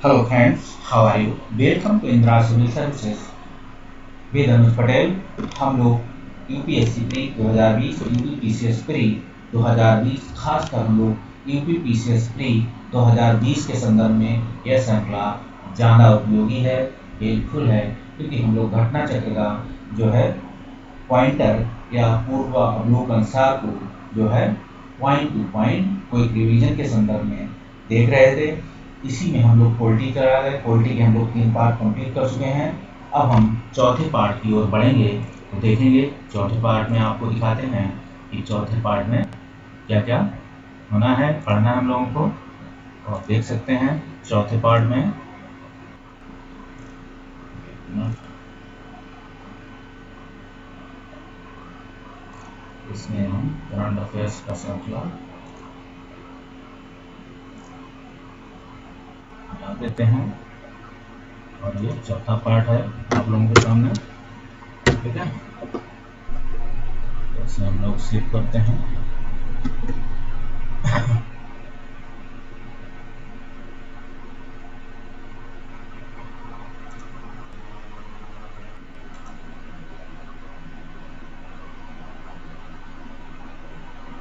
Hello friends, how are you? Welcome to Indra Civil Services with अनुज पटेल। हम लोग UPSC pre 2020 और UP PCS pre 2020 खासकर हम लोग यूपी पीसीएस प्री 2020 के संदर्भ में यह श्रृंखला ज़्यादा उपयोगी है, हेल्पफुल है, क्योंकि हम लोग घटना चक्र का जो है पॉइंटर या पूर्व अवलोकन सार को जो है पॉइंट टू पॉइंट कोई रिवीजन के संदर्भ में देख रहे थे। इसी में हम लोग पोल्ट्री करा रहे, पोल्ट्री के हम लोग 3 पार्ट कंप्लीट कर चुके हैं। अब हम चौथे पार्ट की ओर बढ़ेंगे तो देखेंगे चौथे पार्ट में आपको दिखाते हैं कि चौथे पार्ट में क्या क्या होना है, पढ़ना है हम लोगों को। तो आप देख सकते हैं चौथे पार्ट में इसमें हम करंट अफेयर्स का श्रृंखला देते हैं और ये चौथा पार्ट है आप लोगों के सामने, ठीक है। जैसे हम लोग स्लिप करते हैं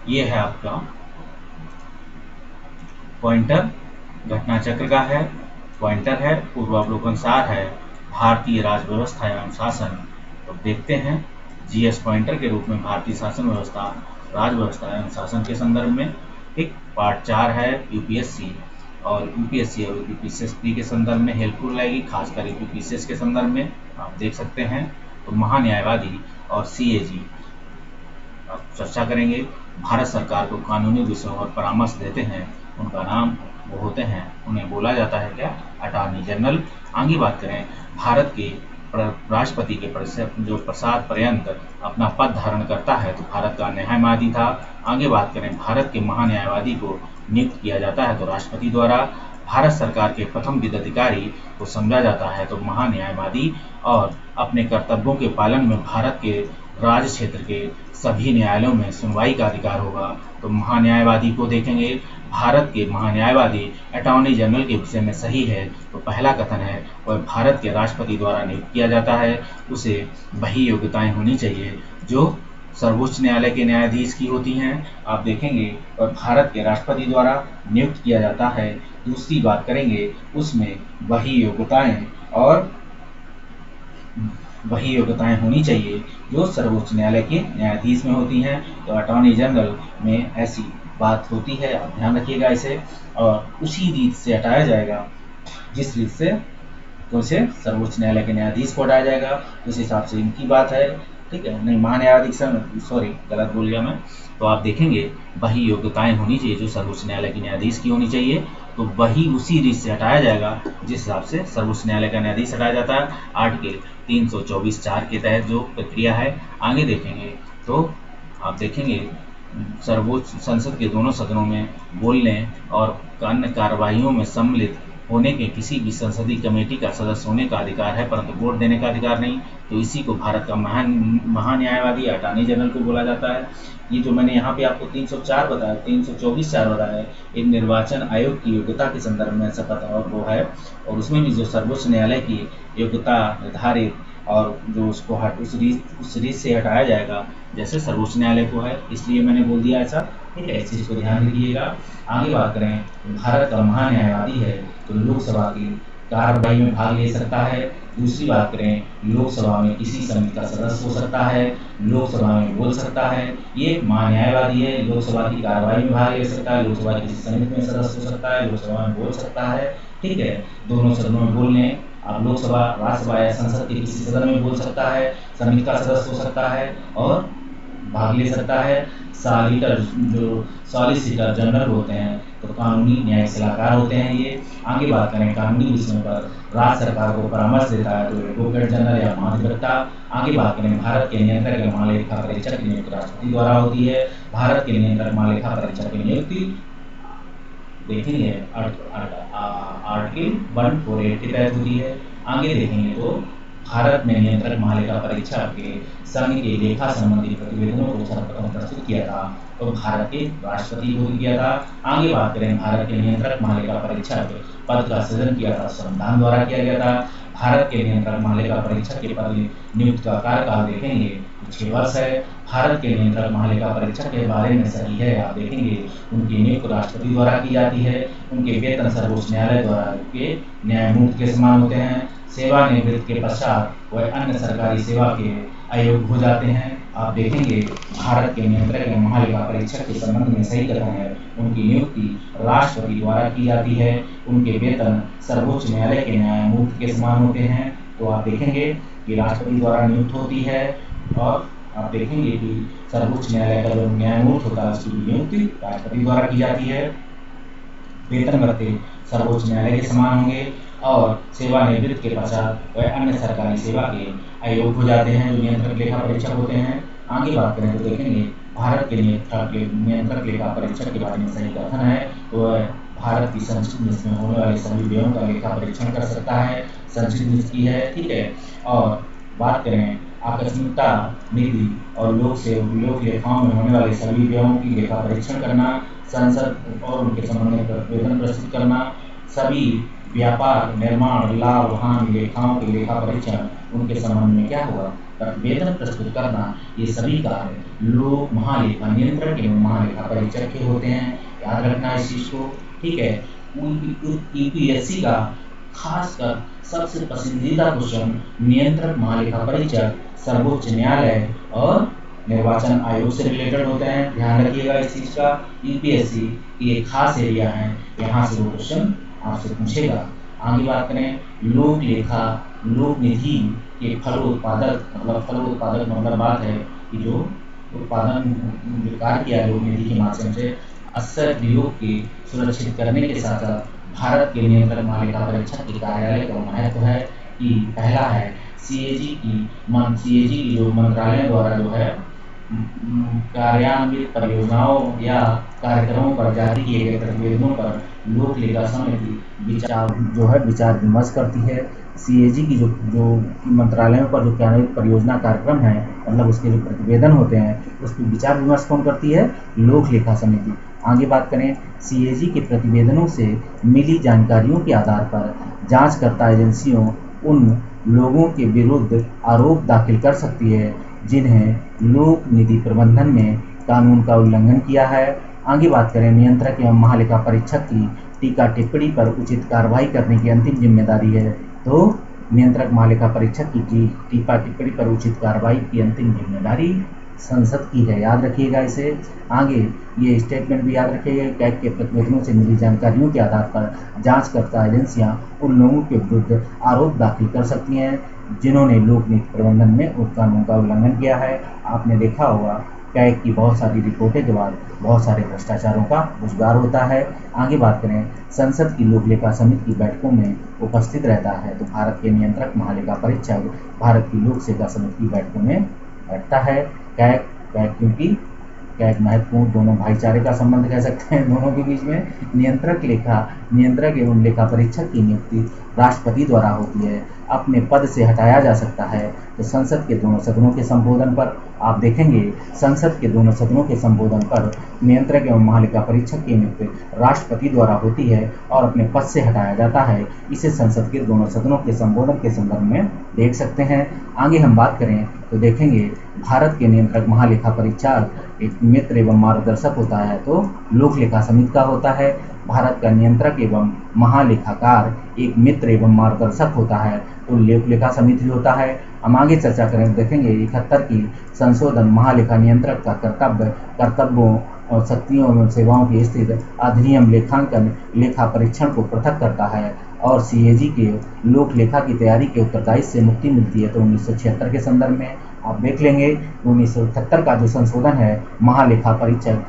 ये है आपका पॉइंटर, घटना चक्र का है, पॉइंटर है, पूर्वावलोकन सार है, भारतीय राज व्यवस्था एवं शासन। तो देखते हैं जीएस पॉइंटर के रूप में भारतीय शासन व्यवस्था, राज व्यवस्था एवं शासन के संदर्भ में एक पार्ट 4 है यूपीएससी और यूपीपीसीएस के संदर्भ में हेल्पफुल रहेगी, खासकर यूपीपीसीएस के संदर्भ में आप देख सकते हैं। तो महान्यायवादी और सीएजी चर्चा करेंगे। भारत सरकार को कानूनी विषयों पर परामर्श देते हैं, उनका नाम वो होते हैं, उन्हें बोला जाता है क्या, अटॉर्नी जनरल। आगे बात करें भारत के राष्ट्रपति के जो प्रसाद पर्यंत अपना पद धारण करता है तो भारत का न्यायवादी था। आगे बात करें भारत के महान्यायवादी को नियुक्त किया जाता है तो राष्ट्रपति द्वारा। भारत सरकार के प्रथम विधि अधिकारी को समझा जाता है तो महान्यायवादी, और अपने कर्तव्यों के पालन में भारत के राज्य क्षेत्र के सभी न्यायालयों में सुनवाई का अधिकार होगा तो महान्यायवादी को देखेंगे। भारत के महान्यायवादी अटॉर्नी जनरल के विषय में सही है तो पहला कथन है वह भारत के राष्ट्रपति द्वारा नियुक्त किया जाता है, उसे वही योग्यताएं होनी चाहिए जो सर्वोच्च न्यायालय के न्यायाधीश की होती हैं। आप देखेंगे और भारत के राष्ट्रपति द्वारा नियुक्त किया जाता है। दूसरी बात करेंगे उसमें वही योग्यताएं होनी चाहिए जो सर्वोच्च न्यायालय के न्यायाधीश में होती हैं। तो अटॉर्नी जनरल में ऐसी बात होती है, आप ध्यान रखिएगा इसे। और उसी रीत से हटाया जाएगा जिस रीत से उसे सर्वोच्च न्यायालय के न्यायाधीश को हटाया जाएगा, उस हिसाब से इनकी बात है, ठीक है। नहीं, महान्यायाधीश, सॉरी गलत बोल गया मैं। तो आप देखेंगे वही योग्यताएं होनी चाहिए जो सर्वोच्च न्यायालय के न्यायाधीश की होनी चाहिए, तो वही उसी रीत से हटाया जाएगा जिस हिसाब से सर्वोच्च न्यायालय का न्यायाधीश हटाया जाता है आर्टिकल 324(4) के तहत जो प्रक्रिया है। आगे देखेंगे तो आप देखेंगे सर्वोच्च संसद के दोनों सदनों में बोलने और अन्य कार्यवाहियों में सम्मिलित होने के किसी भी संसदीय कमेटी का सदस्य होने का अधिकार है, परंतु वोट देने का अधिकार नहीं। तो इसी को भारत का महान्यायवादी अटॉर्नी जनरल को बोला जाता है। ये जो मैंने यहाँ पे आपको 304 बताया, 324(4) बताया है, एक निर्वाचन आयोग की योग्यता के संदर्भ में शपथ और वो है, और उसमें भी जो सर्वोच्च न्यायालय की योग्यता निर्धारित और जो उसको उस रीत से हटाया जाएगा जैसे सर्वोच्च न्यायालय को है, इसलिए मैंने बोल दिया ऐसा, ठीक है। इस चीज़ को ध्यान रखिएगा। आगे बात करें भारत का महान्यायवादी है तो लोकसभा की कार्यवाही में भाग ले सकता है। दूसरी बात करें लोकसभा में किसी समिति का सदस्य हो सकता है, लोकसभा में बोल सकता है, ये महान्यायवादी है। लोकसभा की कार्यवाही में भाग ले सकता है, लोकसभा की किसी समिति में सदस्य हो सकता है, लोकसभा में बोल सकता है, ठीक है। दोनों सदनों में बोलने, आप लोकसभा, राज्यसभा या संसद के किसी सदन में बोल सकता है, समिति का सदस्य हो सकता है और भाग ले सकता है। सॉलिसिटर जनरल होते हैं तो कानूनी न्याय सलाहकार होते हैं ये। आगे बात करें कानूनी विषयों पर राज्य सरकार को परामर्श देता है तो एडवोकेट जनरल या महाधिवक्ता। आगे बात करें भारत के नियंत्रक या महालेखा परीक्षक की नियुक्ति राष्ट्रपति द्वारा होती है। भारत के नियंत्रक महालेखा परीक्षक की नियुक्ति देखेंगे आर्टिकल 148 के तहत होती है। आगे देखेंगे तो भारत में नियंत्रक महालेखा परीक्षक के संघ के लेखा संबंधी प्रतिवेदनों को सर्वप्रथम प्रस्तुत किया था तो भारत के राष्ट्रपति को किया था। आगे बात करें, भारत के नियंत्रक महालेखा परीक्षक पद का सृजन किया था संविधान द्वारा किया गया था। भारत के नियंत्रक महालेखा परीक्षक के पद नियुक्त का कार्यकाल देखेंगे तो 6 वर्ष है। भारत के नियंत्रक महालेखा परीक्षक के बारे में सही है, आप देखेंगे उनकी नियुक्ति राष्ट्रपति द्वारा की जाती है। उनके वेतन सर्वोच्च न्यायालय द्वारा के न्यायमूर्ति के समान होते हैं। सेवानिवृत्ति के पश्चात वह अन्य सरकारी सेवा के अयोग्य हो जाते हैं। आप देखेंगे भारत के नियंत्रक एवं महालेखा परीक्षक के संबंध में सही कथन है, उनकी नियुक्ति राष्ट्रपति द्वारा की जाती है। उनके वेतन सर्वोच्च न्यायालय के न्यायमूर्ति के समान होते हैं। तो आप देखेंगे कि राष्ट्रपति द्वारा नियुक्त होती है और आप देखेंगे कि सर्वोच्च न्यायालय का जो न्यायमूर्ति होता है उसकी नियुक्ति राष्ट्रपति द्वारा की जाती है। वेतन भत्ते सर्वोच्च न्यायालय के समान होंगे और सेवानिवृत्ति के पश्चात वह अन्य सरकारी सेवा के अयोग्य हो जाते हैं जो नियंत्रक लेखा परीक्षक होते हैं। आगे बात करें तो देखेंगे भारत के नियंत्रक लेखा परीक्षक के बारे में सही कथन है तो वह भारत की संचित निधि में होने वाले सभी व्ययों का लेखा परीक्षण कर सकता है। संचित निधि की है, ठीक है। और बात करें आकस्मिकता निधि और लोक लेखाओं में होने वाले सभी व्ययों की लेखा परीक्षण करना, संसद और उनके संबंध में प्रतिवेदन प्रस्तुत करना, सभी व्यापार, निर्माण, लाभ, हानि लेखाओं के लेखा परीक्षण उनके संबंध में क्या होगा, प्रतिवेदन प्रस्तुत करना, ये सभी कार्य लोक महालेखा नियंत्रक एवं महालेखा परीक्षक के होते हैं। याद रखना इस चीज को, ठीक है। यूपीएससी का खासकर सबसे पसंदीदा क्वेश्चन नियंत्रक महालेखा परीक्षक सर्वोच्च न्यायालय और निर्वाचन आयोग से रिलेटेड होते हैं। ध्यान रखिएगा इस चीज का, यूपीएससी की एक खास एरिया है, यहाँ से वो क्वेश्चन आपसे पूछेगा। आगे बात करें लोक लेखा लोक निधि के फलोत्पादक मतलब बात है कि जो उत्पादन कार्य किया लोक निधि के माध्यम से अवसर प्रयोग के सुरक्षित करने के साथ साथ भारत के नियंत्रक महालेखा परीक्षक के कार्यालय का महत्व है कि पहला है सीएजी की जो मंत्रालय द्वारा जो है कार्यान्वित परियोजनाओं या कार्यक्रमों पर जारी किए गए प्रतिवेदनों पर लोक लेखा समिति विचार विमर्श करती है। सीएजी की जो मंत्रालयों पर जो कार्यान्वित परियोजना कार्यक्रम है मतलब उसके जो प्रतिवेदन होते हैं उस पर विचार विमर्श कौन करती है, लोक लेखा समिति। आगे बात करें सीएजी के प्रतिवेदनों से मिली जानकारियों के आधार पर जांचकर्ता एजेंसियों उन लोगों के विरुद्ध आरोप दाखिल कर सकती है जिन्हें लोक निधि प्रबंधन में कानून का उल्लंघन किया है। आगे बात करें नियंत्रक एवं महालेखा परीक्षक की टीका टिप्पणी पर उचित कार्रवाई करने की अंतिम जिम्मेदारी है। तो नियंत्रक महालेखा परीक्षक की टीका टिप्पणी पर उचित कार्रवाई की अंतिम जिम्मेदारी संसद की है। याद रखिएगा इसे। आगे ये स्टेटमेंट भी याद रखिएगा, कैग के प्रतिवेदनों से मिली जानकारियों के आधार पर जांचकर्ता एजेंसियां उन लोगों के विरुद्ध आरोप दाखिल कर सकती हैं जिन्होंने लोक नीति प्रबंधन में उस कानून का उल्लंघन किया है। आपने देखा होगा कैग की बहुत सारी रिपोर्टें के बाद बहुत सारे भ्रष्टाचारों का रोजगार होता है। आगे बात करें संसद की लोक लेखा समिति की बैठकों में उपस्थित रहता है तो भारत के नियंत्रक महालेखा परीक्षक भारत की लोक सेवा समिति की बैठकों में बैठता है। कैग क्योंकि कैग महत्वपूर्ण दोनों भाईचारे का संबंध कह सकते हैं दोनों के बीच में। नियंत्रक एवं लेखा परीक्षक की नियुक्ति राष्ट्रपति द्वारा होती है। अपने पद से हटाया जा सकता है तो संसद के दोनों सदनों के संबोधन पर। आप देखेंगे संसद के दोनों सदनों के संबोधन पर नियंत्रक एवं महालेखा परीक्षक की नियुक्ति राष्ट्रपति द्वारा होती है और अपने पद से हटाया जाता है। इसे संसद के दोनों सदनों के संबोधन के संदर्भ में देख सकते हैं। आगे हम बात करें तो देखेंगे भारत के नियंत्रक महालेखा परीक्षक एक मित्र एवं मार्गदर्शक होता है तो लोक लेखा समिति का होता है। भारत का नियंत्रक एवं महालेखाकार एक मित्र एवं मार्गदर्शक होता है तो लोक लेखा समिति होता है। हम आगे चर्चा करें देखेंगे 71 की संशोधन महालेखा नियंत्रक का कर्तव्यों और शक्तियों एवं सेवाओं की स्थिति अधिनियम लेखांकन लेखा परीक्षण को पृथक करता है और सीएजी के लोक लेखा की तैयारी के उत्तरदायित्व से मुक्ति मिलती है। तो 1976 के संदर्भ में आप देख लेंगे 1978 का जो संशोधन है महालेखा परीक्षक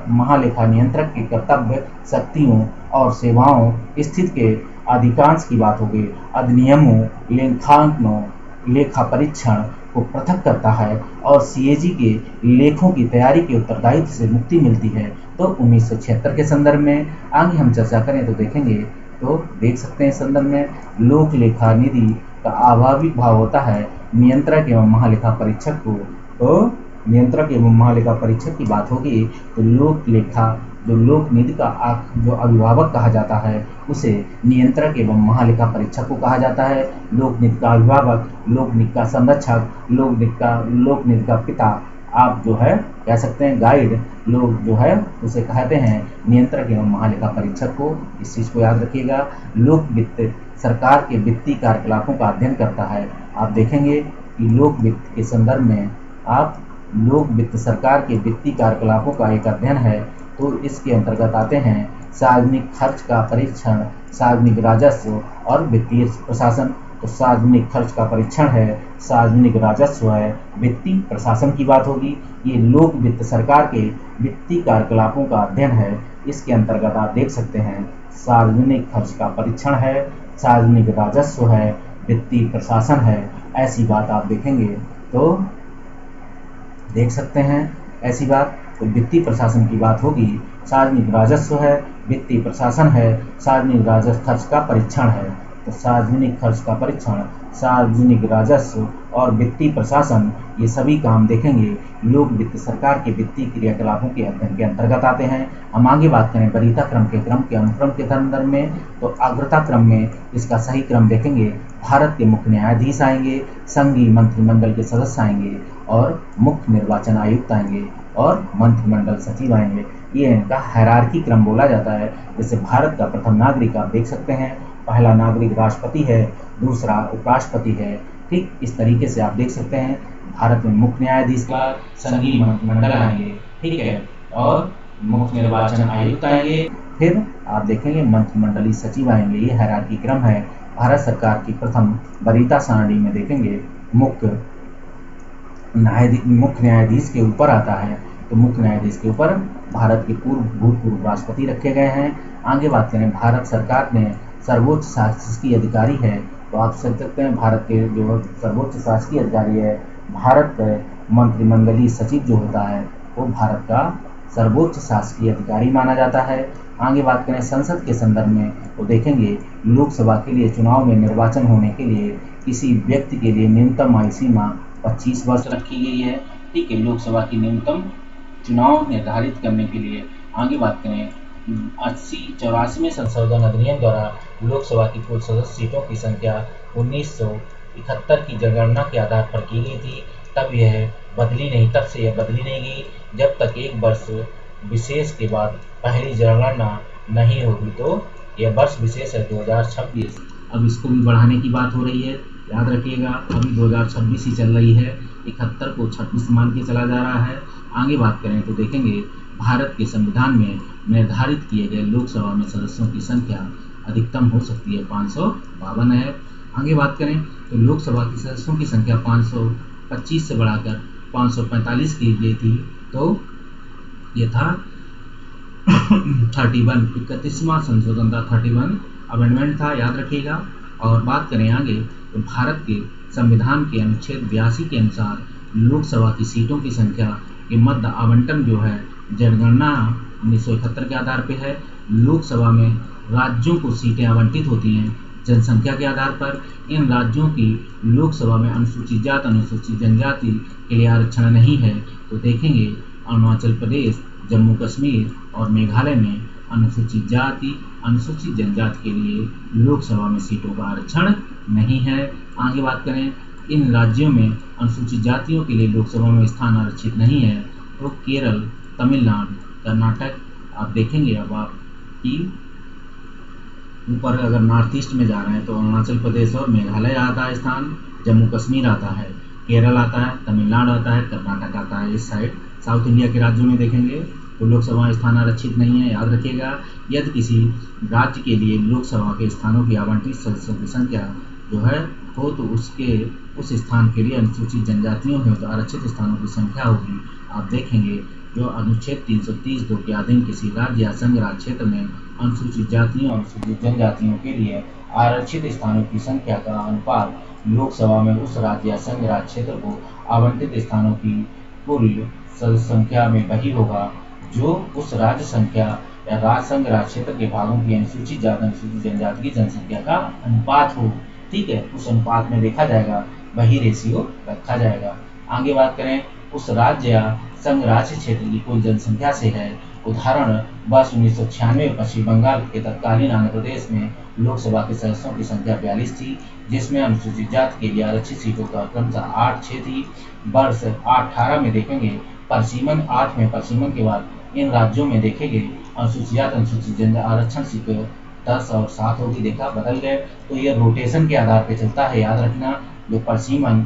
महालेखा नियंत्रक के कर्तव्य शक्तियों और सेवाओं स्थिति के अधिकांश की बात होगी अधिनियमों लेखांकनों लेखा परीक्षण को पृथक करता है और सीएजी के लेखों की तैयारी के उत्तरदायित्व से मुक्ति मिलती है। तो 1976 के संदर्भ में आगे हम चर्चा करें तो देखेंगे तो देख सकते हैं इस संदर्भ में लोक लेखा निधि का स्वाभाविक भाव होता है नियंत्रक एवं महालेखा परीक्षक को। तो नियंत्रक एवं महालेखा परीक्षक की बात होगी तो लोक लेखा जो लोक निधि का जो अभिभावक कहा जाता है उसे नियंत्रक एवं महालेखा परीक्षक को कहा जाता है। लोक निधि का अभिभावक, लोक निधि का संरक्षक, लोक निधि का पिता आप जो है कह सकते हैं गाइड, लोग जो है उसे कहते हैं नियंत्रक एवं महालेखा परीक्षक को। इस चीज़ को याद रखिएगा। लोक वित्त सरकार के वित्तीय कार्यकलापों का अध्ययन करता है। आप देखेंगे कि लोक वित्त के संदर्भ में आप लोक वित्त सरकार के वित्तीय कार्यकलापों का एक अध्ययन है। तो इसके अंतर्गत आते हैं सार्वजनिक खर्च का परीक्षण, सार्वजनिक राजस्व और वित्तीय प्रशासन। तो सार्वजनिक खर्च का परीक्षण है, सार्वजनिक राजस्व है, वित्तीय प्रशासन की बात होगी। ये लोक वित्त सरकार के वित्तीय कार्यकलापों का अध्ययन है। इसके अंतर्गत आप देख सकते हैं सार्वजनिक खर्च का परीक्षण है, सार्वजनिक राजस्व है, वित्तीय प्रशासन है। ऐसी बात आप देखेंगे तो देख सकते हैं ऐसी बात। तो वित्तीय प्रशासन की बात होगी, सार्वजनिक राजस्व है, वित्तीय प्रशासन है, सार्वजनिक राजस्व खर्च का परीक्षण है। तो सार्वजनिक खर्च का परीक्षण, सार्वजनिक राजस्व और वित्तीय प्रशासन ये सभी काम देखेंगे लोक वित्त सरकार के वित्तीय क्रियाकलापों के अध्ययन के अंतर्गत आते हैं। हम आगे बात करें वरीयता क्रम के अनुक्रम के संदर्भ में। तो अग्रता क्रम में इसका सही क्रम देखेंगे, भारत के मुख्य न्यायाधीश आएंगे, संघीय मंत्रिमंडल के सदस्य आएंगे और मुख्य निर्वाचन आयुक्त आएंगे और मंत्रिमंडल सचिव आएंगे। ये इनका हायरार्की क्रम बोला जाता है। जैसे भारत का प्रथम नागरिक आप देख सकते हैं, पहला नागरिक राष्ट्रपति है, दूसरा उपराष्ट्रपति है। ठीक इस तरीके से आप देख सकते हैं भारत में मुख्य न्यायाधीश का संघीय मंत्रिमंडल आएंगे, ठीक है, और मुख्य निर्वाचन आयुक्त आएंगे, फिर आप देखेंगे मंत्रिमंडलीय सचिव आएंगे। ये हायरार्की क्रम है। भारत सरकार की प्रथम वरीयता सारणी में देखेंगे मुख्य न्यायाधीश के ऊपर आता है। तो मुख्य न्यायाधीश के ऊपर भारत के भूतपूर्व राष्ट्रपति रखे गए हैं। आगे बात करें भारत सरकार ने सर्वोच्च शासकीय अधिकारी है। तो आप समझ सकते हैं भारत के जो सर्वोच्च शासकीय अधिकारी है, भारत मंत्रिमंडलीय सचिव जो होता है वो भारत का सर्वोच्च शासकीय अधिकारी माना जाता है। आगे बात करें संसद के संदर्भ में तो देखेंगे लोकसभा के लिए चुनाव में निर्वाचन होने के लिए किसी व्यक्ति के लिए न्यूनतम आयु सीमा 25 वर्ष रखी गई है। ठीक है, लोकसभा की न्यूनतम चुनाव निर्धारित करने के लिए। आगे बात करें 84वें संशोधन अधिनियम द्वारा लोकसभा की कुल सदस्य सीटों की संख्या 1971 की जनगणना के आधार पर की गई थी। तब से यह बदली नहीं गई जब तक एक वर्ष विशेष के बाद पहली जनगणना नहीं होगी। तो यह वर्ष विशेष है 2026। अब इसको भी बढ़ाने की बात हो रही है, याद रखिएगा। अभी 2026 ही चल रही है, 71 को 26 मान के चला जा रहा है। आगे बात करें तो देखेंगे भारत के संविधान में निर्धारित किए गए लोकसभा में सदस्यों की संख्या अधिकतम हो सकती है 552 है। आगे बात करें तो लोकसभा की सदस्यों की संख्या 525 से बढ़ाकर 545 की गई थी। तो ये था 31वां संशोधन था, 31 अमेंडमेंट था, याद रखिएगा। और बात करें आगे तो भारत के संविधान के अनुच्छेद 82 के अनुसार लोकसभा की सीटों की संख्या के मध्य आवंटन जो है जनगणना 1971 के आधार पर है। लोकसभा में राज्यों को सीटें आवंटित होती हैं जनसंख्या के आधार पर। इन राज्यों की लोकसभा में अनुसूचित जाति, अनुसूचित जनजाति के लिए आरक्षण नहीं है। तो देखेंगे अरुणाचल प्रदेश, जम्मू कश्मीर और मेघालय में अनुसूचित जाति, अनुसूचित जनजाति के लिए लोकसभा में सीटों का आरक्षण नहीं है। आगे बात करें इन राज्यों में अनुसूचित जातियों के लिए लोकसभा में स्थान आरक्षित नहीं है। तो केरल, तमिलनाडु, कर्नाटक आप देखेंगे। अब आप की ऊपर अगर नॉर्थ ईस्ट में जा रहे हैं तो अरुणाचल प्रदेश और मेघालय आता है स्थान, जम्मू कश्मीर आता है, केरल आता है, तमिलनाडु आता है, कर्नाटक आता है। इस साइड साउथ इंडिया के राज्यों में देखेंगे तो लोकसभा स्थान आरक्षित नहीं है, याद रखिएगा। यदि किसी राज्य के लिए लोकसभा के स्थानों की आवंटित सदस्यों की संख्या जो है हो तो उस स्थान के लिए अनुसूचित जनजातियों में तो आरक्षित स्थानों की संख्या होगी। आप देखेंगे जो अनुच्छेद 330(2) के अधीन किसी राज्य या संघ राज्य क्षेत्र में अनुसूचित जातियों और अनुसूचित जनजातियों के लिए आरक्षित स्थानों की संख्या का अनुपात लोकसभा में उस राज्य या संघ राज्य क्षेत्र को आवंटित स्थानों की कुल संख्या में वही होगा जो उस राज्य संख्या या राज्य संघ राज्य क्षेत्र के भागों की अनुसूचित जाति अनुसूचित जनजाति की जनसंख्या का अनुपात हो। ठीक है, उस अनुपात में देखा जाएगा, वही रेशियो रखा जाएगा। आगे बात करें, उस राज्य या संघ राज्य क्षेत्र की कुल जनसंख्या से है। उदाहरण, वर्ष 1996 में पश्चिम बंगाल के तत्कालीन आंध्र प्रदेश में लोकसभा के सदस्यों की संख्या 42 थी, जिसमें अनुसूचित जाति के लिए आरक्षित सीटों का क्रमशः 8-6 थी। वर्ष 18 में देखेंगे परिसीमन 8 में परिसीमन के बाद इन राज्यों में देखेंगे अनुसूचित जाति अनुसूचित जनजाति आरक्षण सीटें 10 और 7 होगी। देखा, बदल गए। तो ये रोटेशन के आधार पर चलता है, याद रखना। जो परिसीमन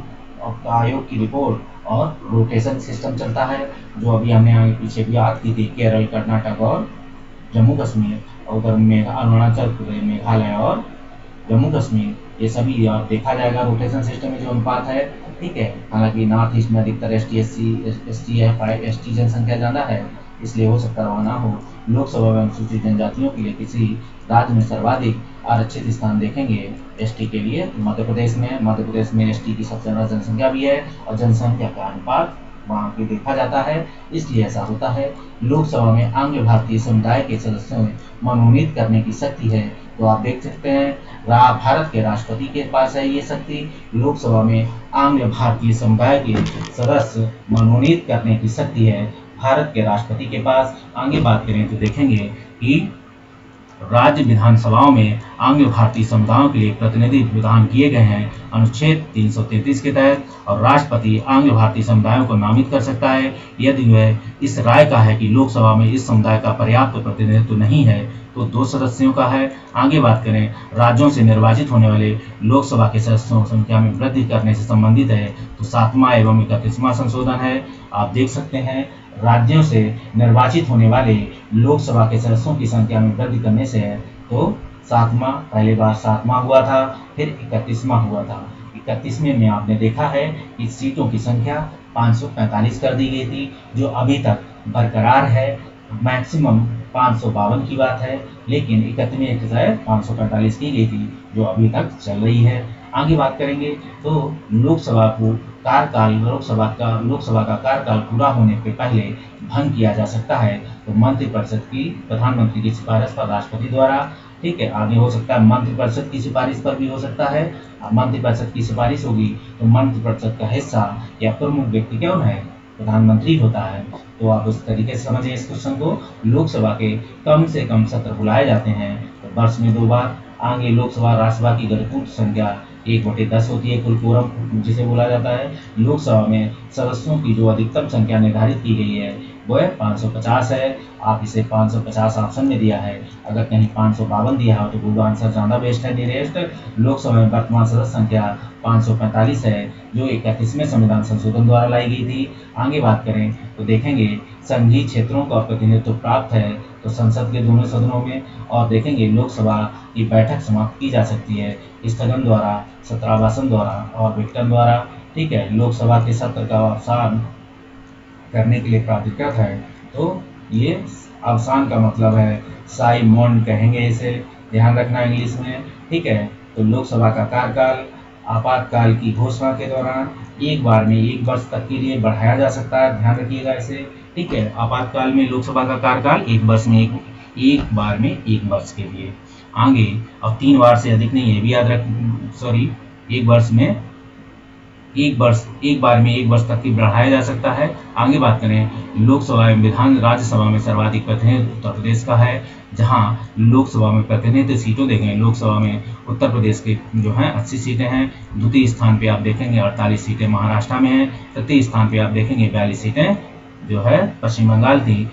आयोग की रिपोर्ट और रोटेशन सिस्टम चलता है, जो अभी हमने आगे पीछे भी बात की थी, केरल, कर्नाटक और जम्मू कश्मीर, और उधर अरुणाचल प्रदेश, मेघालय और जम्मू कश्मीर, ये सभी आप देखा जाएगा रोटेशन सिस्टम में जो अनुपात है। ठीक है, हालांकि नॉर्थ ईस्ट में अधिकतर एसटी है, एसटी जनसंख्या ज़्यादा है, इसलिए हो सकता है ना हो। लोकसभा में अनुसूचित जनजातियों के लिए किसी राज्य में सर्वाधिक आरक्षित स्थान देखेंगे एसटी के लिए मध्य प्रदेश में एसटी की सबसे ज़्यादा जनसंख्या भी है और जनसंख्या का अनुपात वहाँ पे देखा जाता है, इसलिए ऐसा होता है। लोकसभा में आंग्ल भारतीय समुदाय के सदस्यों में मनोनीत करने की शक्ति है। तो आप देख सकते हैं, भारत के राष्ट्रपति के पास है ये शक्ति। लोकसभा में आंग्ल भारतीय समुदाय के सदस्य मनोनीत करने की शक्ति है भारत के राष्ट्रपति के पास। आगे बात करें तो देखेंगे कि राज्य विधानसभाओं में आंग्ल भारतीय समुदायों के लिए प्रतिनिधि प्रदान किए गए हैं अनुच्छेद 333 के तहत, और राष्ट्रपति आंग्ल भारतीय समुदायों को नामित कर सकता है यदि वह इस राय का है कि लोकसभा में इस समुदाय का पर्याप्त प्रतिनिधित्व नहीं है, तो 2 सदस्यों का है। आगे बात करें, राज्यों से निर्वाचित होने वाले लोकसभा के सदस्यों की संख्या में वृद्धि करने से संबंधित है, तो 7वां एवं 31वां संशोधन है। आप देख सकते हैं, राज्यों से निर्वाचित होने वाले लोकसभा के सदस्यों की संख्या में वृद्धि करने से है, तो 7वां, पहली बार 7वां हुआ था, फिर 31वां हुआ था। 31वें में आपने देखा है कि सीटों की संख्या 545 कर दी गई थी, जो अभी तक बरकरार है। मैक्सिमम 552 की बात है, लेकिन 31वें के तहत 545 की गई थी, जो अभी तक चल रही है। आगे बात करेंगे तो लोकसभा का कार्यकाल पूरा होने के पहले भंग किया जा सकता है, तो मंत्रिपरिषद की प्रधानमंत्री की सिफारिश पर राष्ट्रपति द्वारा। ठीक है, आगे हो सकता है मंत्रिपरिषद की सिफारिश पर भी हो सकता है। मंत्रिपरिषद की सिफारिश होगी तो मंत्रिपरिषद का हिस्सा या प्रमुख व्यक्ति कौन है? प्रधानमंत्री होता है। तो आप उस तरीके से समझिए इस क्वेश्चन को। लोकसभा के कम से कम सत्र बुलाए जाते हैं तो वर्ष में 2 बार। आगे लोकसभा राज्यसभा की गणपूर्ण संख्या 1/10 होती है, कुल कोरम जिसे बोला जाता है। लोकसभा में सदस्यों की जो अधिकतम संख्या निर्धारित की गई है वह 550 है। आप इसे 550 ऑप्शन में दिया है, अगर कहीं 552 दिया हो तो गूगल आंसर ज़्यादा बेस्ट है, नियरेस्ट। लोकसभा में वर्तमान सदस्य संख्या 545 है, जो 31वें संविधान संशोधन द्वारा लाई गई थी। आगे बात करें तो देखेंगे संघीय क्षेत्रों का प्रतिनिधित्व प्राप्त है तो संसद के दोनों सदनों में, और देखेंगे लोकसभा की बैठक समाप्त की जा सकती है स्थगन द्वारा, सत्रावसान द्वारा और विघटन द्वारा। ठीक है, लोकसभा के सत्र का अवसान करने के लिए प्राधिकृत है, तो ये अवसान का मतलब है साइमन कहेंगे इसे, ध्यान रखना इंग्लिश में। ठीक है, तो लोकसभा का कार्यकाल आपातकाल की घोषणा के दौरान एक बार में 1 वर्ष तक के लिए बढ़ाया जा सकता है, ध्यान रखिएगा इसे। ठीक है, आपातकाल में लोकसभा का कार्यकाल एक बार में 1 वर्ष के लिए। आगे अब 3 बार से अधिक नहीं है, भी याद रख, सॉरी, एक बार में 1 वर्ष तक की बढ़ाया जा सकता है। आगे बात करें, लोकसभा एवं राज्यसभा में सर्वाधिक प्रतिनिधित्व उत्तर प्रदेश का है, जहां लोकसभा में प्रतिनिधित्व सीटों देखेंगे, लोकसभा में उत्तर प्रदेश के जो हैं 80 सीटें हैं। द्वितीय स्थान पे आप देखेंगे 48 सीटें महाराष्ट्र में हैं। तृतीय स्थान पे आप देखेंगे 42 सीटें जो है पश्चिम बंगाल थी।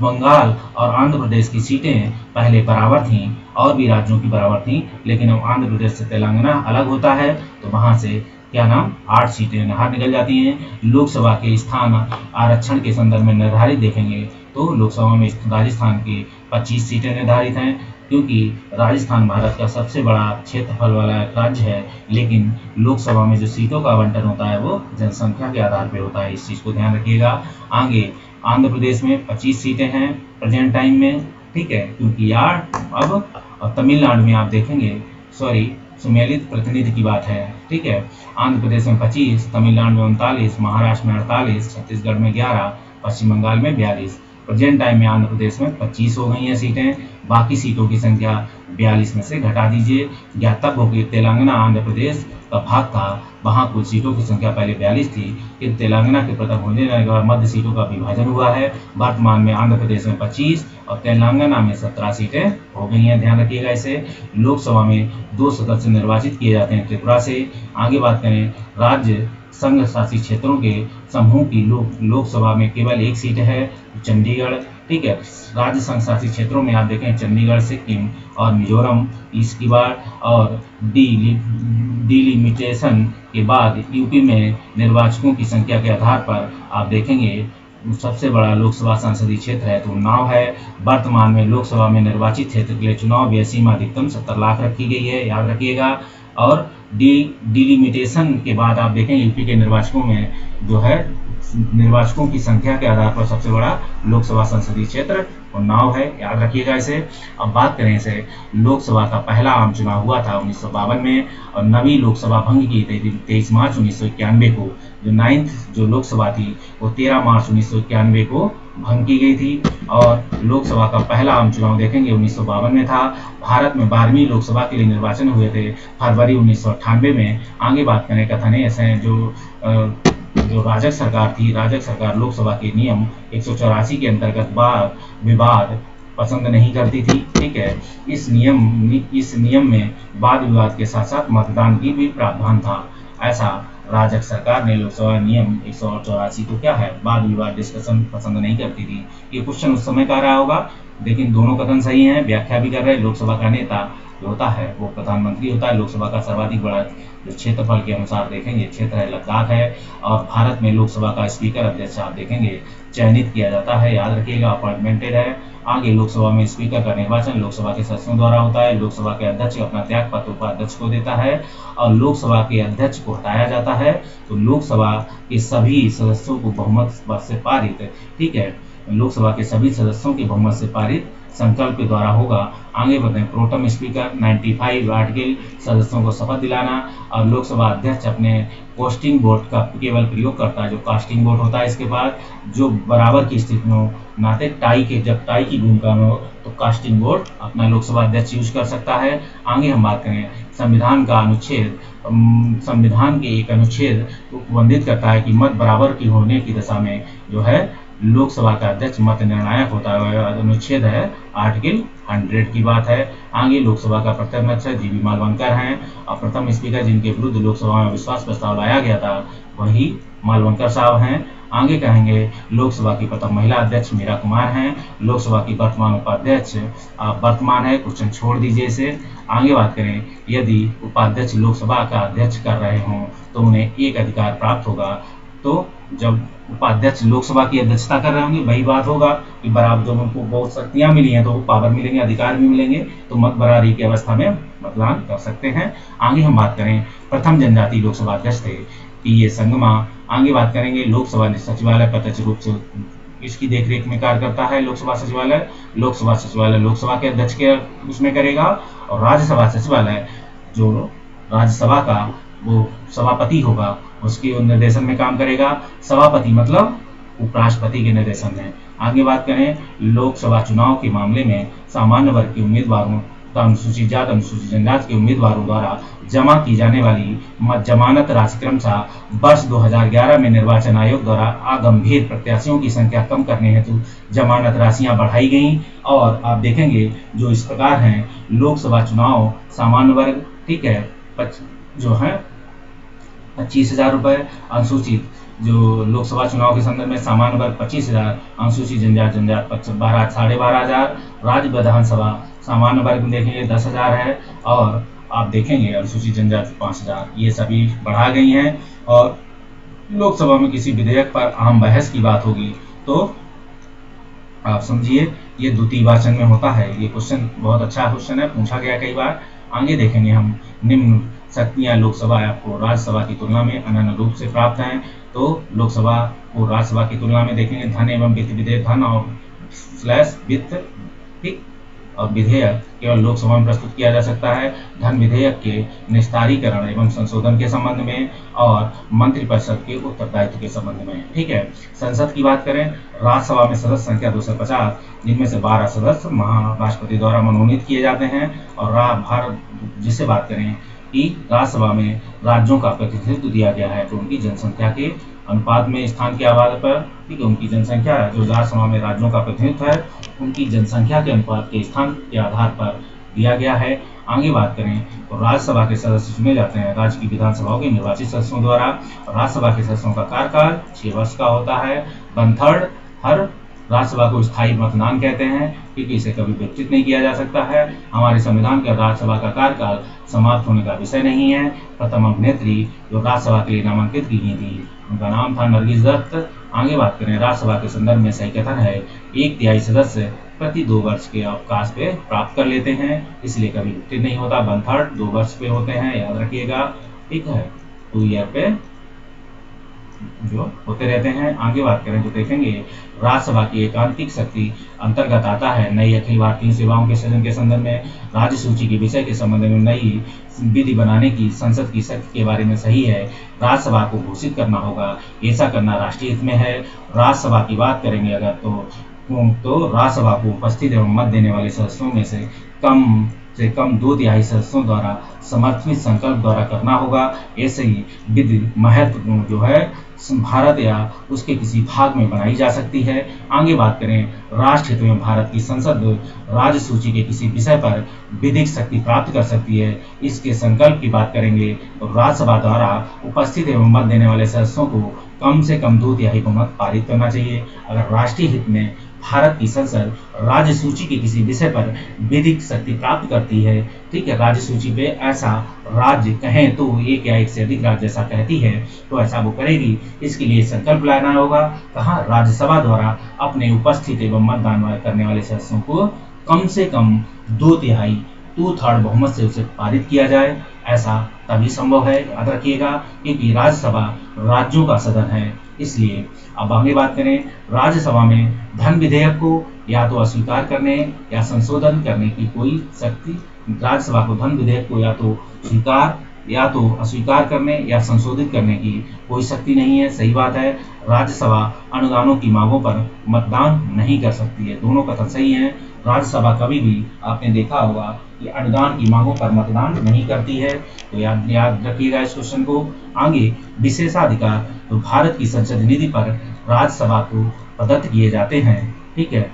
बंगाल और आंध्र प्रदेश की सीटें पहले बराबर थीं, और भी राज्यों की बराबर थीं, लेकिन अब आंध्र प्रदेश से तेलंगाना अलग होता है, तो वहां से क्या नाम 8 सीटें बाहर निकल जाती हैं। लोकसभा के स्थान आरक्षण के संदर्भ में निर्धारित देखेंगे तो लोकसभा में राजस्थान की 25 सीटें निर्धारित हैं, क्योंकि राजस्थान भारत का सबसे बड़ा क्षेत्रफल वाला राज्य है, लेकिन लोकसभा में जो सीटों का आवंटन होता है वो जनसंख्या के आधार पर होता है, इस चीज़ को ध्यान रखिएगा। आगे आंध्र प्रदेश में 25 सीटें हैं प्रेजेंट टाइम में। ठीक है, क्योंकि यार अब तमिलनाडु में आप देखेंगे, सॉरी, सम्मिलित प्रतिनिधि की बात है। ठीक है, आंध्र प्रदेश में 25, तमिलनाडु में 39, महाराष्ट्र में 48, छत्तीसगढ़ में 11, पश्चिम बंगाल में 42। प्रेजेंट टाइम में आंध्र प्रदेश में 25 हो गई हैं सीटें। बाकी सीटों की संख्या 42 में से घटा दीजिए। ज्ञातव्य हो कि तेलंगाना आंध्र प्रदेश का भाग था, वहाँ कुल सीटों की संख्या पहले 42 थी, कि तेलंगाना के पृथक होने के बाद मध्य सीटों का विभाजन हुआ है। वर्तमान में आंध्र प्रदेश में 25 और तेलंगाना में 17 सीटें हो गई हैं, ध्यान रखिएगा इसे। लोकसभा में 2 सदस्य निर्वाचित किए जाते हैं त्रिपुरा से। आगे बात करें, राज्य संघ शासित क्षेत्रों के समूह की लोकसभा में केवल एक सीट है, चंडीगढ़। ठीक है, राज्य संघ शासित क्षेत्रों में आप देखें चंडीगढ़, सिक्किम और मिजोरम इसकी बात। और डिलिमिटेशन के बाद यूपी में निर्वाचकों की संख्या के आधार पर आप देखेंगे सबसे बड़ा लोकसभा संसदीय क्षेत्र है तो उन्नाव है। वर्तमान में लोकसभा में निर्वाचित क्षेत्र के लिए चुनाव व्यय सीमा अधिकतम 70 लाख रखी गई है, याद रखिएगा। और डिलिमिटेशन के बाद आप देखें यूपी के निर्वाचकों में जो है निर्वाचकों की संख्या के आधार पर सबसे बड़ा लोकसभा संसदीय क्षेत्र उन्नाव है, याद रखिएगा इसे। अब बात करें इसे, लोकसभा का पहला आम चुनाव हुआ था 1952 में और नवी लोकसभा भंग की 23 मार्च 1991 को। जो 9th जो लोकसभा थी वो 13 मार्च 1991 को भंग की गई थी। और लोकसभा का पहला आम चुनाव देखेंगे 1952 में था। भारत में 12वीं लोकसभा के लिए निर्वाचन हुए थे फरवरी 1998 में। आगे बात करें कथन ऐसे जो राजग सरकार थी, राजग सरकार लोकसभा के नियम 184 के अंतर्गत विवाद पसंद नहीं करती थी। ठीक है, इस नियम में वाद विवाद के साथ साथ मतदान की भी प्रावधान था। ऐसा राजग सरकार ने लोकसभा नियम 184 को क्या है, वाद विवाद डिस्कशन पसंद नहीं करती थी। ये क्वेश्चन उस समय का रहा होगा, लेकिन दोनों कथन सही हैं। व्याख्या भी कर रहे हैं, लोकसभा का नेता जो होता है वो प्रधानमंत्री होता है। लोकसभा का सर्वाधिक बड़ा जो क्षेत्रफल के अनुसार देखेंगे क्षेत्र है लद्दाख है। और भारत में लोकसभा का स्पीकर अध्यक्ष आप देखेंगे चयनित किया जाता है, याद रखिएगा, अपॉइंटमेंटेड है। आगे लोकसभा में स्पीकर का निर्वाचन लोकसभा के सदस्यों द्वारा होता है। लोकसभा के अध्यक्ष अपना त्याग पत्र उपाध्यक्ष को देता है और लोकसभा के अध्यक्ष को हटाया जाता है। तो लोकसभा के सभी सदस्यों को बहुमत से पारित, ठीक है, लोकसभा के सभी सदस्यों के बहुमत से पारित संकल्प के द्वारा होगा। आगे बढ़ें, प्रोटम स्पीकर 95 आर्टिकल सदस्यों को शपथ दिलाना। और लोकसभा अध्यक्ष अपने कास्टिंग वोट का केवल प्रयोग करता है, जो कास्टिंग वोट होता है इसके बाद जो बराबर की स्थिति में हो, नाते जब टाई की भूमिका में हो तो कास्टिंग वोट अपना लोकसभा अध्यक्ष यूज कर सकता है। आगे हम बात करें संविधान के एक अनुच्छेद वर्णित करता है कि मत बराबर की होने की दशा में जो है लोकसभा का अध्यक्ष मत निर्णायक होता है। अनुच्छेद है आर्टिकल 100 की बात है। आगे लोकसभा का प्रथम अध्यक्ष जीवी मालवंकर हैं और प्रथम स्पीकर जिनके विरुद्ध लोकसभा में विश्वास प्रस्ताव लाया गया था वही मालवंकर साहब हैं। आगे कहेंगे लोकसभा की प्रथम महिला अध्यक्ष मीरा कुमार हैं। लोकसभा की वर्तमान उपाध्यक्ष वर्तमान है, क्वेश्चन छोड़ दीजिए इसे। आगे बात करें, यदि उपाध्यक्ष लोकसभा का अध्यक्ष कर रहे हों तो उन्हें एक अधिकार प्राप्त होगा। तो जब उपाध्यक्ष लोकसभा की अध्यक्षता कर रहे होंगे वही बात होगा कि बराबर जब उनको बहुत शक्तियां मिली हैं तो पावर मिलेंगे, अधिकार भी मिलेंगे, तो मत बराबरी की अवस्था में मतदान कर सकते हैं। आगे हम बात करें, प्रथम जनजाति लोकसभा अध्यक्ष थे पीए संगमा। आगे बात करेंगे, लोकसभा सचिवालय प्रत्यक्ष रूप से इसकी देखरेख में कार्य करता है। लोकसभा सचिवालय लोकसभा के अध्यक्ष के उसमें करेगा और राज्यसभा सचिवालय जो राज्यसभा का वो सभापति होगा उसके निर्देशन में काम करेगा। सभापति मतलब उपराष्ट्रपति के निर्देशन में। आगे बात करें, लोकसभा चुनाव के मामले में सामान्य वर्ग के उम्मीदवारों तथा अनुसूचित जाति अनुसूचित जनजाति के उम्मीदवारों द्वारा जमा की जाने वाली जमानत राशि क्रमशः वर्ष 2011 में निर्वाचन आयोग द्वारा अगंभीर प्रत्याशियों की संख्या कम करने हेतु जमानत राशियां बढ़ाई गई। और आप देखेंगे जो इस प्रकार हैं, लोकसभा चुनाव सामान्य वर्ग, ठीक है, जो है 25,000 रुपये, अनुसूचित जो लोकसभा चुनाव के संदर्भ में सामान्य वर्ग 25,000, अनुसूचित जनजाति 12,500, राज्य विधानसभा सामान्य वर्ग में देखेंगे 10,000 है और आप देखेंगे अनुसूचित जनजाति 5,000, ये सभी बढ़ा गई हैं। और लोकसभा में किसी विधेयक पर आम बहस की बात होगी तो आप समझिए ये द्वितीय वाचन में होता है। ये क्वेश्चन बहुत अच्छा क्वेश्चन है, पूछा गया कई बार। आगे देखेंगे हम, निम्न शक्तियां लोकसभा को राज्यसभा की तुलना में अनन्य रूप से प्राप्त हैं। तो लोकसभा को राज्यसभा की तुलना में देखेंगे, धन एवं वित्त विधेयक, धन और स्लैश वित्त, ठीक, और विधेयक केवल लोकसभा में प्रस्तुत किया जा सकता है। धन विधेयक के निस्तारीकरण एवं संशोधन के संबंध में और मंत्रिपरिषद के उत्तरदायित्व के संबंध में। ठीक है, संसद की बात करें, राज्यसभा में सदस्य संख्या 250, जिनमें से 12 सदस्य महाराष्ट्रपति द्वारा मनोनीत किए जाते हैं। और भारत जिसे बात करें कि राज्यसभा में राज्यों का प्रतिनिधित्व दिया गया है, तो उनकी जनसंख्या के अनुपात में स्थान के आधार पर, ठीक है, उनकी जनसंख्या जो राज्यसभा में राज्यों का प्रतिनिधित्व है उनकी जनसंख्या के अनुपात के स्थान के आधार पर दिया गया है। आगे बात करें तो राज्यसभा के सदस्य चुने जाते हैं राज्य की विधानसभाओं के निर्वाचित सदस्यों द्वारा। राज्यसभा के सदस्यों का कार्यकाल 6 वर्ष का होता है। 1/3 हर राज्यसभा को स्थायी मतदान कहते हैं, क्योंकि इसे कभी वितरित नहीं किया जा सकता है। हमारे संविधान के राज्यसभा का कार्यकाल समाप्त होने का विषय नहीं है। प्रथम अभिनेत्री जो राज्यसभा के लिए नामांकित की गई थी उनका नाम था नरगिस दत्त। आगे बात करें, राज्यसभा के संदर्भ में सही कथन है 1/3 सदस्य प्रति 2 वर्ष के अवकाश पे प्राप्त कर लेते हैं, इसलिए कभी वितरित नहीं होता। 1/3 2 वर्ष पे होते हैं, याद रखिएगा। ठीक है, 2 ईयर पे जो होते रहते हैं। आगे बात करें तो देखेंगे राज्यसभा की एकांतिक शक्ति अंतर्गत आता है नई अखिल भारतीय सेवाओं के सृजन के संदर्भ में। राज्य सूची के विषय के संबंध में नई विधि बनाने की संसद की शक्ति के बारे में सही है। राज्यसभा को घोषित करना होगा, ऐसा करना राष्ट्रीय हित में है। राज्यसभा की बात करेंगे अगर तो राज्यसभा को उपस्थित एवं मत देने वाले सदस्यों में से कम 2/3 सदस्यों द्वारा समर्थित संकल्प द्वारा करना होगा। ऐसे ही विधि महत्वपूर्ण जो है भारत या उसके किसी भाग में बनाई जा सकती है। आगे बात करें, राष्ट्र हित में भारत की संसद राज्य सूची के किसी विषय पर विधिक शक्ति प्राप्त कर सकती है। इसके संकल्प की बात करेंगे तो राज्यसभा द्वारा उपस्थित एवं मत देने वाले सदस्यों को कम से कम 2/3 बहुमत पारित करना चाहिए। अगर राष्ट्रीय हित में भारत की संसद राज्य सूची के किसी विषय पर विधिक शक्ति प्राप्त करती है, ठीक है, राज्य सूची पे ऐसा राज्य कहें तो एक या एक से अधिक राज्य ऐसा कहती है तो ऐसा वो करेगी। इसके लिए संकल्प लाना होगा, कहा राज्यसभा द्वारा अपने उपस्थित एवं मतदान करने वाले सदस्यों को कम से कम 2/3 2/3 बहुमत से उसे पारित किया जाए। ऐसा तभी संभव है, याद रखिएगा, क्योंकि राज्यसभा राज्यों का सदन है। इसलिए अब आगे बात करें, राज्यसभा में धन विधेयक को या तो अस्वीकार करने या संशोधन करने की कोई शक्ति, राज्यसभा को धन विधेयक को या तो अस्वीकार करने या संशोधित करने की कोई शक्ति नहीं है। सही बात है, राज्यसभा अनुदानों की मांगों पर मतदान नहीं कर सकती है। दोनों कथन सही हैं। राज्यसभा कभी भी आपने देखा होगा कि अनुदान की मांगों पर मतदान नहीं करती है, तो याद रखिएगा इस क्वेश्चन को। आगे विशेषाधिकार, तो भारत की संसद निधि पर राज्यसभा को प्रदत्त किए जाते हैं, ठीक है।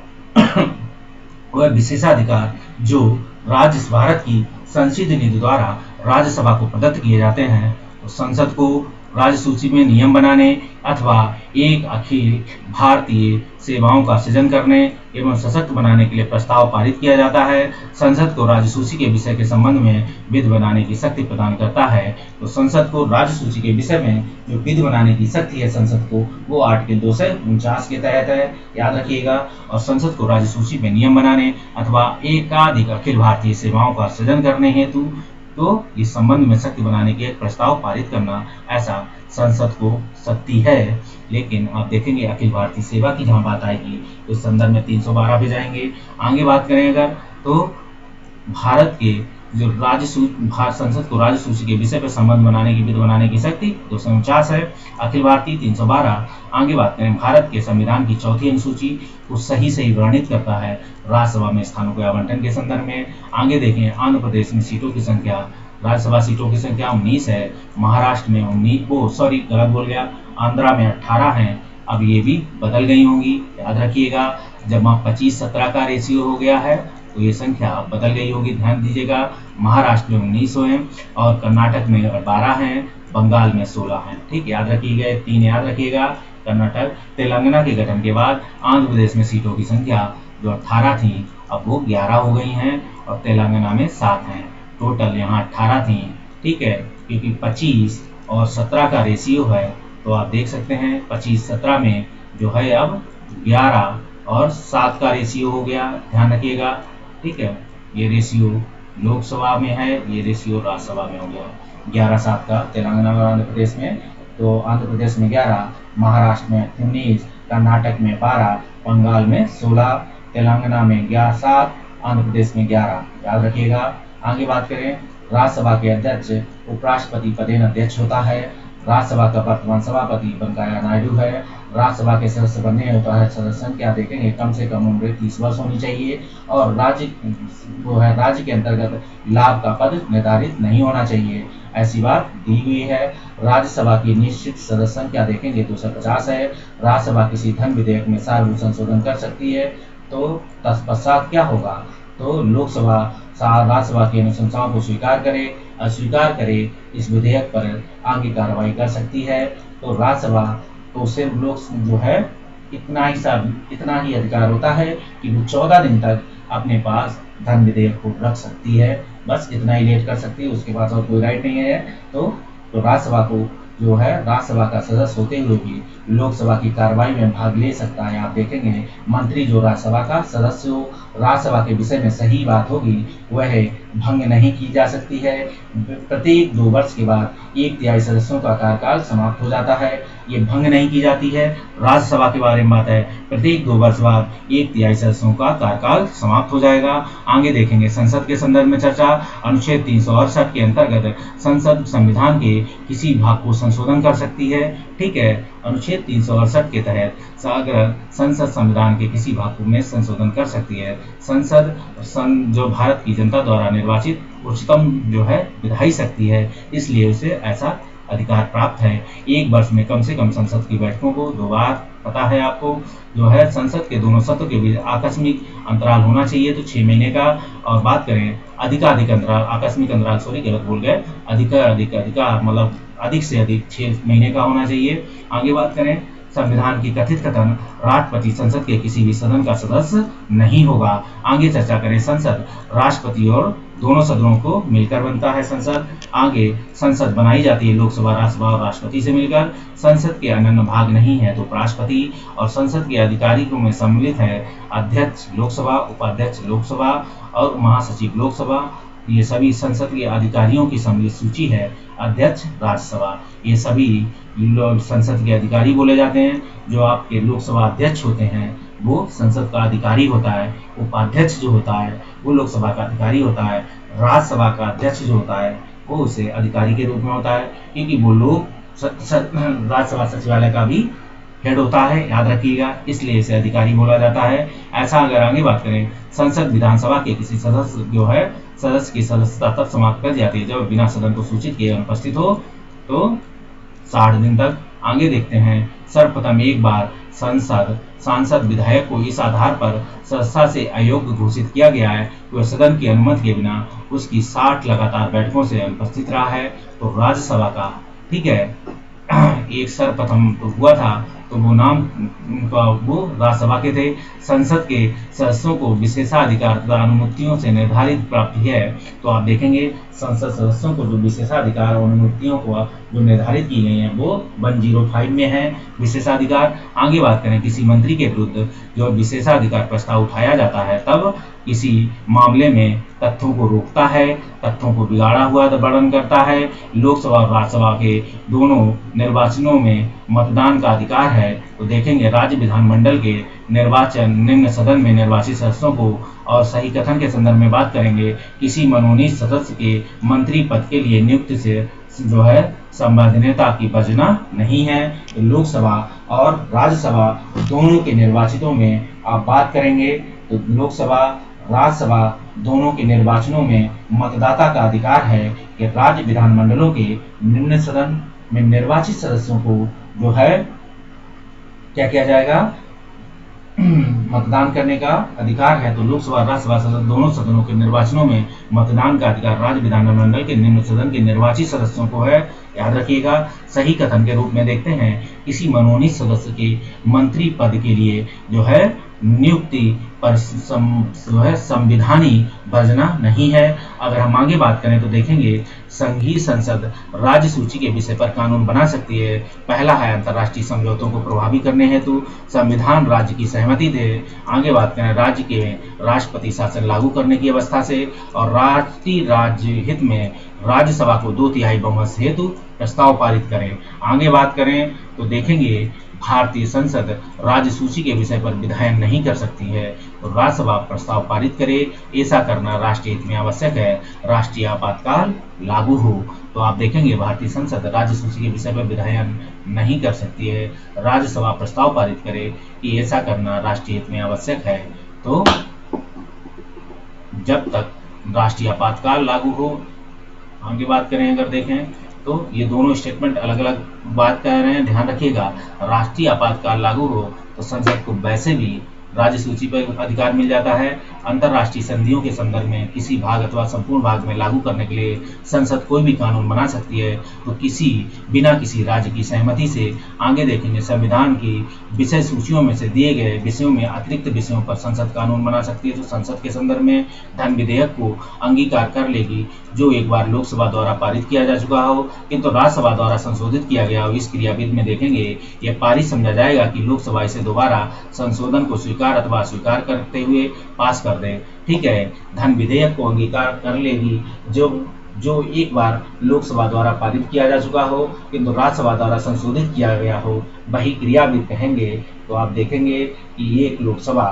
वह विशेषाधिकार जो भारत की संसदीय निधि द्वारा राज्यसभा को प्रदत्त किए जाते हैं, तो संसद को राज्य सूची में नियम बनाने अथवा एक अखिल भारतीय सेवाओं का सृजन करने एवं सशक्त बनाने के लिए प्रस्ताव पारित किया जाता है। संसद को राज्य सूची के विषय के संबंध में विधि बनाने की शक्ति प्रदान करता है। तो संसद को राज्य सूची के विषय में जो विधि बनाने की शक्ति है संसद को, वो आर्टिकल 249 के तहत है, याद रखिएगा। और संसद को राज्य सूची में नियम बनाने अथवा एकाधिक अखिल भारतीय सेवाओं का सृजन करने हेतु तो इस संबंध में शक्ति बनाने के एक प्रस्ताव पारित करना, ऐसा संसद को शक्ति है। लेकिन आप देखेंगे अखिल भारतीय सेवा की जहां बात आएगी तो इस संदर्भ में 312 पे जाएंगे। आगे बात करें अगर तो भारत के जो संसद को राज्य सूची के विषय पर संबंध बनाने की विधि बनाने की शक्ति 249 है, अखिल भारतीय 312। आगे बात करें, भारत के संविधान की 4वीं अनुसूची को सही वर्णित करता है राज्यसभा में स्थानों के आवंटन के संदर्भ में। आगे देखें, आंध्र प्रदेश में सीटों की संख्या, राज्यसभा सीटों की संख्या 19 है, महाराष्ट्र में 19, गलत बोल गया, आंध्रा में 18 हैं। अब ये भी बदल गई होंगी, याद रखिएगा। जब 25-17 का रेशियो हो गया है तो ये संख्या बदल गई होगी, ध्यान दीजिएगा। महाराष्ट्र में 19 हैं और कर्नाटक में 12 हैं, बंगाल में 16 हैं, ठीक, याद रखिएगा। 3 याद रखिएगा, कर्नाटक। तेलंगाना के गठन के बाद आंध्र प्रदेश में सीटों की संख्या जो 18 थी अब वो 11 हो गई हैं और तेलंगाना में 7 हैं। टोटल यहाँ 18 थी, ठीक है, क्योंकि 25 और 17 का रेशियो है तो आप देख सकते हैं 25-17 में जो है अब 11 और 7 का रेशियो हो गया, ध्यान रखिएगा, ठीक है। ये रेशियो लोकसभा में है, ये रेशियो राज्यसभा में हो गया। 11-7 का तेलंगाना और आंध्र प्रदेश में, तो आंध्र प्रदेश में 11, महाराष्ट्र में 19, कर्नाटक में 12, बंगाल में 16, तेलंगाना में 7 आंध्र प्रदेश में 11, याद रखिएगा। आगे बात करें, राज्यसभा के अध्यक्ष उपराष्ट्रपति पदेन अध्यक्ष होता है। राज्यसभा का वर्तमान सभापति वेंकैया नायडू है। राज्यसभा के सदस्य बनने हेतु सदस्य संख्या देखेंगे, कम से कम उम्र 30 वर्ष होनी चाहिए और राज्य के अंतर्गत लाभ का पद निर्धारित नहीं होना चाहिए, ऐसी बात दी हुई है। राज्यसभा की निश्चित सदस्य संख्या देखेंगे 250 है। राज्यसभा किसी धन विधेयक में सार्वभौमिक संशोधन कर सकती है, तो तत्पश्चात क्या होगा, तो लोकसभा राज्यसभा की अनुशंसाओं को स्वीकार करे, अस्वीकार करे, इस विधेयक पर आगे कार्रवाई कर सकती है। तो राज्यसभा को सिर्फ लोग जो है इतना ही अधिकार होता है कि वो 14 दिन तक अपने पास धन विधेयक को रख सकती है, बस इतना ही लेट कर सकती है, उसके बाद और कोई राइट नहीं है। तो राज्यसभा को जो है राज्यसभा का सदस्य होते हुए भी लोकसभा की कार्रवाई में भाग ले सकता है। आप देखेंगे मंत्री जो राज्यसभा का सदस्य हो, राज्यसभा के विषय में सही बात होगी वह भंग नहीं की जा सकती है। प्रत्येक 2 वर्ष के बाद 1/3 सदस्यों का कार्यकाल समाप्त हो जाता है, ये भंग नहीं की जाती है। राज्यसभा के बारे में बात है, प्रत्येक 2 वर्ष बाद 1/3 सदस्यों का कार्यकाल समाप्त हो जाएगा। आगे देखेंगे संसद के संदर्भ में चर्चा। अनुच्छेद 368 के अंतर्गत संसद संविधान के किसी भाग को संशोधन कर सकती है। ठीक है, अनुच्छेद 368 के तहत संसद संविधान के किसी भाग में संशोधन कर सकती है। संसद जो भारत की जनता द्वारा निर्वाचित उच्चतम जो है विधायी शक्ति है, इसलिए उसे ऐसा अधिकार प्राप्त है। 1 वर्ष में कम से कम संसद की बैठकों को 2 बार, पता है आपको, जो है संसद के दोनों सत्रों के बीच आकस्मिक अंतराल होना चाहिए, तो 6 महीने का। और बात करें अधिकाधिक अंतराल, आकस्मिक अंतराल सॉरी गलत बोल गए, अधिकार मतलब अधिक से अधिक 6 महीने का होना चाहिए। आगे बात करें संविधान की कथित कथन, राष्ट्रपति संसद के किसी भी सदन का सदस्य नहीं होगा। आगे चर्चा करें संसद राष्ट्रपति और दोनों सदनों को मिलकर बनता है संसद। आगे संसद बनाई जाती है लोकसभा, राज्यसभा और राष्ट्रपति से मिलकर। संसद के अन्य भाग नहीं है तो उपराष्ट्रपति, और संसद के अधिकारियों में सम्मिलित है अध्यक्ष लोकसभा, उपाध्यक्ष लोकसभा और महासचिव लोकसभा। ये सभी संसद के अधिकारियों की सम्मिलित सूची है। अध्यक्ष राज्यसभा, ये सभी संसद के अधिकारी बोले जाते हैं। जो आपके लोकसभा अध्यक्ष होते हैं वो संसद का अधिकारी होता है। उपाध्यक्ष जो होता है वो लोकसभा का अधिकारी होता है। राज्यसभा का अध्यक्ष जो होता है वो उसे अधिकारी के रूप में होता है, क्योंकि वो लोग राज्यसभा सचिवालय का भी हेड होता है, याद रखिएगा, इसलिए इसे अधिकारी बोला जाता है। ऐसा अगर आगे बात करें, संसद विधानसभा के किसी सदस्य की सदस्यता तब समाप्त कर जाती है जब बिना सदन को सूचित किए अनुपस्थित हो, तो 60 दिन तक। आगे देखते हैं, सर्वप्रथम एक बार सांसद विधायक को इस आधार पर सदस्यता से अयोग्य घोषित किया गया है कि वह सदन की अनुमति के बिना उसकी 60 लगातार बैठकों से अनुपस्थित रहा है। तो राज्यसभा का, ठीक है, एक सर्वप्रथम तो हुआ था, तो वो नाम वो राज्यसभा के थे। संसद के सदस्यों को विशेषाधिकार तथा अनुमतियों से निर्धारित प्राप्ति है। तो आप देखेंगे संसद सदस्यों को जो विशेषाधिकार और अनुमतियों को जो निर्धारित की गई हैं वो 105 में है विशेषाधिकार। आगे बात करें, किसी मंत्री के विरुद्ध जो विशेषाधिकार प्रस्ताव उठाया जाता है तब किसी मामले में तथ्यों को रोकता है, तथ्यों को बिगाड़ा हुआ वर्णन करता है। लोकसभा और राज्यसभा के दोनों निर्वाचनों में मतदान का अधिकार है। तो देखेंगे राज्य विधानमंडल के निर्वाचन निम्न सदन में निर्वाचित सदस्यों को, और सही कथन के संदर्भ में बात करेंगे, किसी मनोनीत सदस्य के मंत्री पद के लिए नियुक्ति से जो है संवैधानिकता की वजना नहीं है। तो लोकसभा और राज्यसभा दोनों के निर्वाचितों में आप बात करेंगे तो लोकसभा राज्यसभा दोनों के निर्वाचनों में मतदाता का अधिकार है कि राज्य विधानमंडलों के निम्न सदन में निर्वाचित सदस्यों को जो है क्या किया जाएगा, मतदान करने का अधिकार है। तो लोकसभा राज्यसभा सदन दोनों सदनों के निर्वाचनों में मतदान का अधिकार राज्य विधानमंडल के निम्न सदन के निर्वाचित सदस्यों को है, याद रखिएगा। सही कथन के रूप में देखते हैं, किसी मनोनीत सदस्य के मंत्री पद के लिए जो है नियुक्ति पर संविधानी वजना नहीं है। अगर हम आगे बात करें तो देखेंगे संघीय संसद राज्य सूची के विषय पर कानून बना सकती है। पहला है अंतर्राष्ट्रीय समझौतों को प्रभावी करने हेतु संविधान राज्य की सहमति दे। आगे बात करें, राज्य के राष्ट्रपति शासन लागू करने की अवस्था से, और राष्ट्रीय राज्य हित में राज्यसभा को 2/3 बहुमत हेतु प्रस्ताव पारित करें। आगे बात करें तो देखेंगे भारतीय संसद राज्य सूची के विषय पर विधायन नहीं कर सकती है तो राज्यसभा प्रस्ताव पारित करे। ऐसा करना राष्ट्रीय हित में आवश्यक है। राष्ट्रीय आपातकाल लागू हो तो आप देखेंगे भारतीय संसद राज्य सूची के विषय पर विधायन नहीं कर सकती है। राज्यसभा प्रस्ताव पारित करे कि ऐसा करना राष्ट्रीय हित में आवश्यक है। तो जब तक राष्ट्रीय आपातकाल लागू हो, आगे बात करें अगर देखें तो ये दोनों स्टेटमेंट अलग अलग बात कर रहे हैं, ध्यान रखिएगा। राष्ट्रीय आपातकाल लागू हो तो संसद को वैसे भी राज्य सूची पर अधिकार मिल जाता है। अंतर्राष्ट्रीय संधियों के संदर्भ में किसी भाग अथवा संपूर्ण भाग में लागू करने के लिए संसद कोई भी कानून बना सकती है तो बिना किसी राज्य की सहमति से। आगे देखेंगे संविधान की विषय सूचियों में से दिए गए विषयों में अतिरिक्त विषयों पर संसद कानून बना सकती है। तो संसद के संदर्भ में धन विधेयक को अंगीकार कर लेगी जो एक बार लोकसभा द्वारा पारित किया जा चुका हो किंतु राज्यसभा द्वारा संशोधित किया गया हो। इस क्रियाविधि में देखेंगे यह पारित समझा जाएगा कि लोकसभा इसे दोबारा संशोधन को स्वीकार अथवा अस्वीकार करते हुए पास कर दे। ठीक है, धन विधेयक को अंगीकार कर लेगी जो एक बार लोकसभा द्वारा पारित किया जा चुका हो किंतु राज्यसभा द्वारा संशोधित किया गया हो, वही क्रियाविधि कहेंगे। तो आप देखेंगे कि एक लोकसभा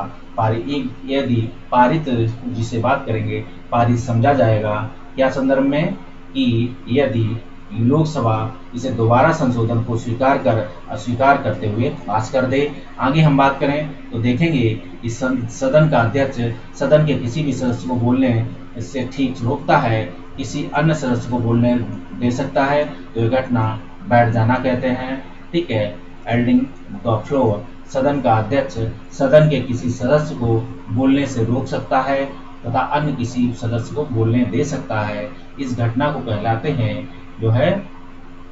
यदि पारित जिसे बात करेंगे पारित समझा जाएगा क्या संदर्भ में कि यदि लोकसभा इसे दोबारा संशोधन को अस्वीकार करते हुए पास कर दे। आगे हम बात करें तो देखेंगे कि सदन का अध्यक्ष सदन के किसी भी सदस्य को बोलने से ठीक रोकता है, किसी अन्य सदस्य को बोलने दे सकता है तो यह घटना बैठ जाना कहते हैं। ठीक है, एल्डिंग द फ्लोर, सदन का अध्यक्ष सदन के किसी सदस्य को बोलने से रोक सकता है तथा अन्य किसी सदस्य को बोलने दे सकता है। इस घटना को कहलाते हैं जो है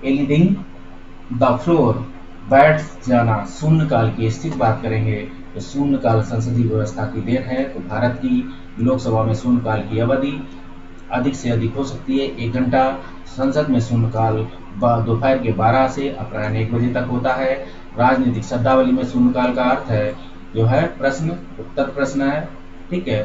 एलिडिंग द फ्लोर, बैठ जाना। शून्यकाल की स्थिति बात करेंगे तो शून्यकाल संसदीय व्यवस्था की देन है। तो भारत की लोकसभा में शून्यकाल की अवधि अधिक से अधिक हो सकती है 1 घंटा। संसद में शून्यकाल दोपहर के 12 से अपराह्न 1 बजे तक होता है। राजनीतिक शब्दावली में शून्यकाल का अर्थ है जो है प्रश्न उत्तर प्रश्न है। ठीक है,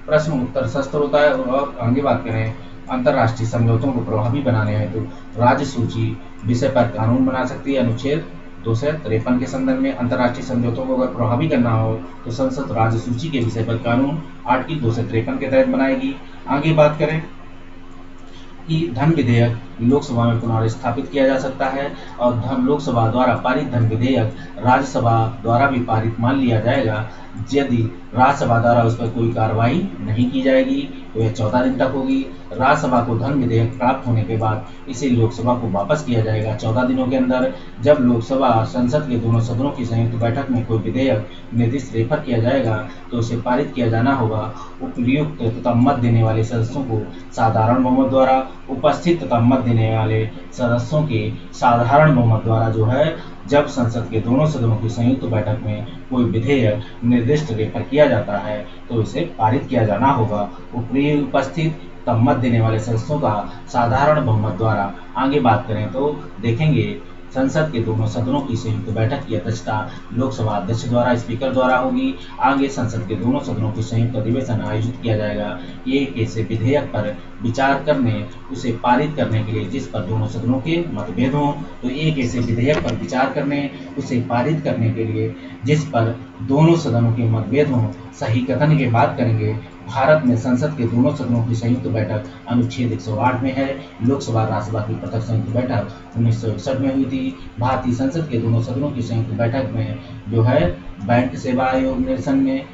प्रश्न उत्तर शस्त्र होता है। और आगे बात करें अंतर्राष्ट्रीय समझौतों को प्रभावी बनाने हेतु राज्य सूची विषय पर कानून बना सकती है। अनुच्छेद 253 के संदर्भ में अंतर्राष्ट्रीय समझौतों को अगर प्रभावी करना हो तो संसद राज्य सूची के विषय पर कानून आर्टिकल 253 के तहत बनाएगी। आगे बात करें कि धन विधेयक लोकसभा में पुनर्स्थापित किया जा सकता है और लोकसभा द्वारा पारित धन विधेयक राज्यसभा द्वारा भी पारित मान लिया जाएगा। यदि राज्यसभा द्वारा उस पर कोई कार्रवाई नहीं की जाएगी तो यह 14 दिन तक होगी। राज्यसभा को धन विधेयक प्राप्त होने के बाद इसे लोकसभा को वापस किया जाएगा 14 दिनों के अंदर। जब लोकसभा संसद के दोनों सदनों की संयुक्त बैठक में कोई विधेयक निर्दिष्ट रेफर किया जाएगा तो उसे पारित किया जाना होगा। उपयुक्त तथा मत देने वाले सदस्यों को साधारण बहुमत द्वारा, उपस्थित तथा मत देने वाले सदस्यों के साधारण बहुमत द्वारा जो है जब संसद के दोनों सदनों की संयुक्त बैठक में कोई विधेयक निर्दिष्ट रेफर किया जाता है तो इसे पारित किया जाना होगा। उपस्थित तब मत देने वाले सदस्यों का साधारण बहुमत द्वारा। आगे बात करें तो देखेंगे संसद के दोनों सदनों की संयुक्त बैठक की अध्यक्षता लोकसभा अध्यक्ष द्वारा, स्पीकर द्वारा होगी। आगे संसद के दोनों सदनों की संयुक्त अधिवेशन आयोजित किया जाएगा। एक ऐसे विधेयक पर विचार करने, उसे पारित करने के लिए जिस पर दोनों सदनों के मतभेद हों, तो एक ऐसे विधेयक पर विचार करने, उसे पारित करने के लिए जिस पर दोनों सदनों के मतभेद हों। सही कथन की बात करेंगे भारत में संसद के दोनों सदनों की संयुक्त बैठक अनुच्छेद 108 में है। लोकसभा राज्यसभा की पृथक संयुक्त बैठक 1961 में हुई थी। भारतीय संसद के दोनों सदनों की संयुक्त बैठक में जो है बैंक सेवा आयोग निरसन में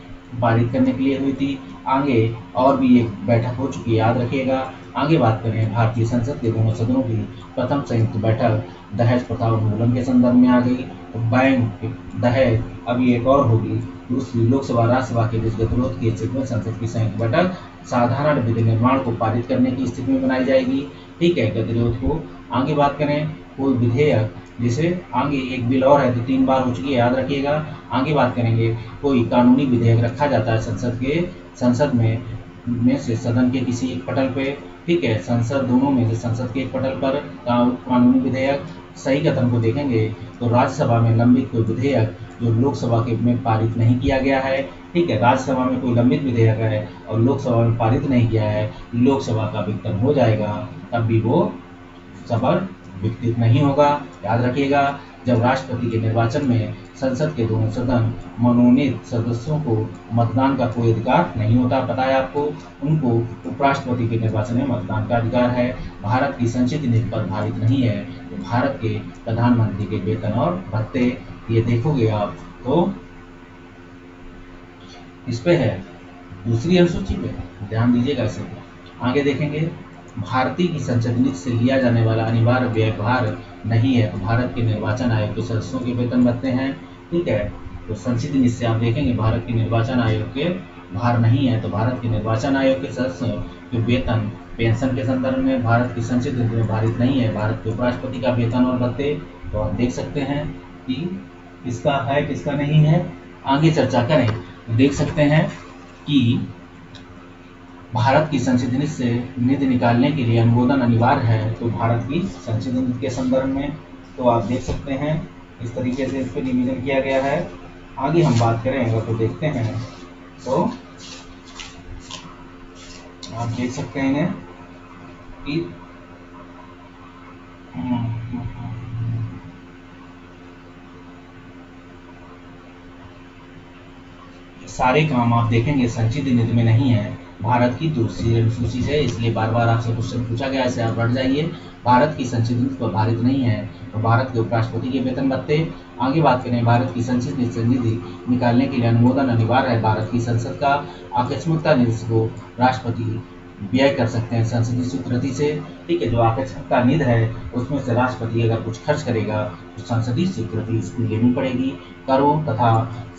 पारित करने के लिए हुई थी। आगे और भी एक बैठक हो चुकी है, याद रखिएगा। आगे बात करें भारतीय संसद के दोनों सदनों की प्रथम संयुक्त बैठक दहेज प्रथा उन्मूलन के संदर्भ में आ गई। तो बैंक दहेज अभी एक और होगी। दूसरी लोकसभा राज्यसभा के बीच गतिरोध की स्थिति में संसद की संयुक्त बैठक साधारण विधि निर्माण को पारित करने की स्थिति में बनाई जाएगी। ठीक है, गतिरोध को। आगे बात करें कोई विधेयक, जैसे आगे एक बिल और है तो 3 बार हो चुकी है, याद रखिएगा। आगे बात करेंगे कोई कानूनी विधेयक रखा जाता है संसद में से सदन के किसी एक पटल पे। ठीक है, संसद दोनों में से संसद के एक पटल पर कानूनी विधेयक। सही कथन को देखेंगे तो राज्यसभा में लंबित कोई विधेयक जो लोकसभा के में पारित नहीं किया गया है। ठीक है, राज्यसभा में कोई लंबित विधेयक है और लोकसभा में पारित नहीं किया है, लोकसभा का विघटन हो जाएगा, तब भी वो सफल विघटित नहीं होगा, याद रखिएगा। जब राष्ट्रपति के निर्वाचन में संसद के दोनों सदन मनोनीत सदस्यों को मतदान का कोई अधिकार नहीं होता। पता है आपको, उनको उपराष्ट्रपति के निर्वाचन में मतदान का अधिकार है। भारत की संचित नीति पर आधारित नहीं है। तो भारत के प्रधानमंत्री के वेतन और भत्ते, ये देखोगे आप तो इस पे है, दूसरी अनुसूची पे ध्यान दीजिएगा। इसे आगे देखेंगे, भारतीय की संसद नीति से लिया जाने वाला अनिवार्य व्यवहार नहीं है। तो भारत के निर्वाचन आयोग के सदस्यों के वेतन भत्ते हैं, ठीक है। तो संसदीय नीति से आप देखेंगे भारत के निर्वाचन आयोग के भार नहीं है। तो भारत के निर्वाचन आयोग के सदस्यों के वेतन पेंशन के संदर्भ में भारत की संसदीय नीति में भारित नहीं है। भारत के उपराष्ट्रपति का वेतन और भत्ते तो आप देख सकते हैं कि किसका है किसका नहीं है। आगे चर्चा करें तो देख सकते हैं कि भारत की संसदीय नीति से निधि निकालने के लिए अनुमोदन अनिवार्य है। तो भारत की संसदीय नीति के संदर्भ में तो आप देख सकते हैं इस तरीके से इस पर डिवीजन किया गया है। आगे हम बात करेंगे तो देखते हैं तो आप देख सकते हैं कि सारे काम आप देखेंगे संसदीय नीति में नहीं है। भारत की दूसरी अनुसूची से, इसलिए बार बार आपसे क्वेश्चन पूछा गया, इसे आप पढ़ जाइए। भारत की संसदीय नीति पर भारित नहीं है। तो भारत के उपराष्ट्रपति के वेतन भत्ते। आगे बात करें, भारत की संसदीय नीति से निधि निकालने के लिए अनुमोदन अनिवार्य है। भारत की संसद का आकस्मिकता निधि को राष्ट्रपति व्यय कर सकते हैं संसदीय स्वीकृति से, ठीक है। जो आकस्मिकता निधि है उसमें से राष्ट्रपति अगर कुछ खर्च करेगा तो संसदीय स्वीकृति इसकी लेनी पड़ेगी। करों तथा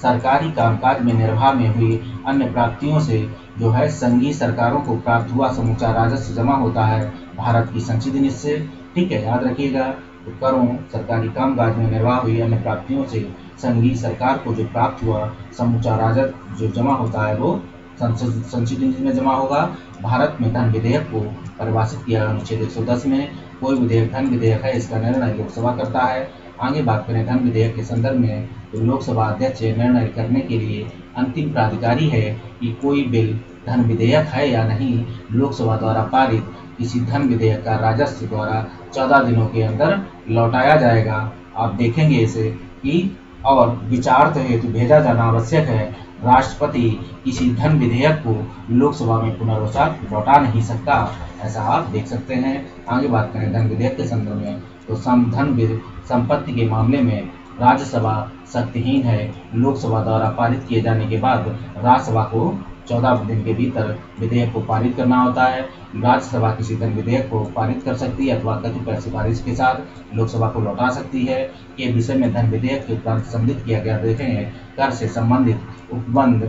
सरकारी कामकाज में निर्वाह में हुई अन्य प्राप्तियों से जो है संघीय सरकारों को प्राप्त हुआ समूचा राजस्व जमा होता है भारत की संसदीय नीति से, ठीक है, याद रखिएगा। तो करों, सरकारी कामकाज में निर्वाह हुई अन्य प्राप्तियों से संघीय सरकार को जो प्राप्त हुआ समूचा राजस्व जो जमा होता है वो संसदीय नीति में जमा होगा। भारत में धन विधेयक को परिभाषित किया अनुच्छेद 110 में। कोई विधेयक धन विधेयक है, इसका निर्णय लोकसभा करता है। आगे बात करें धन विधेयक के संदर्भ में तो लोकसभा अध्यक्ष निर्णय करने के लिए अंतिम प्राधिकारी है कि कोई बिल धन विधेयक है या नहीं। लोकसभा द्वारा पारित किसी धन विधेयक का राजस्व द्वारा 14 दिनों के अंदर लौटाया जाएगा। आप देखेंगे इसे कि और विचार हेतु भेजा जाना आवश्यक है। राष्ट्रपति किसी धन विधेयक को लोकसभा में पुनर्वसात लौटा नहीं सकता, ऐसा आप देख सकते हैं। आगे बात करें धन विधेयक के संदर्भ में तो संपत्ति के मामले में राज्यसभा शक्तिहीन है। लोकसभा द्वारा पारित किए जाने के बाद राज्यसभा को 14 दिन के भीतर विधेयक को पारित करना होता है। राज्यसभा किसी धन विधेयक को पारित कर सकती है अथवा कतिपय सिफारिश के साथ लोकसभा को लौटा सकती है। के विषय में धन विधेयक के उपरांत सम्मिलित किया गया देखेंगे कर से संबंधित उपबंध,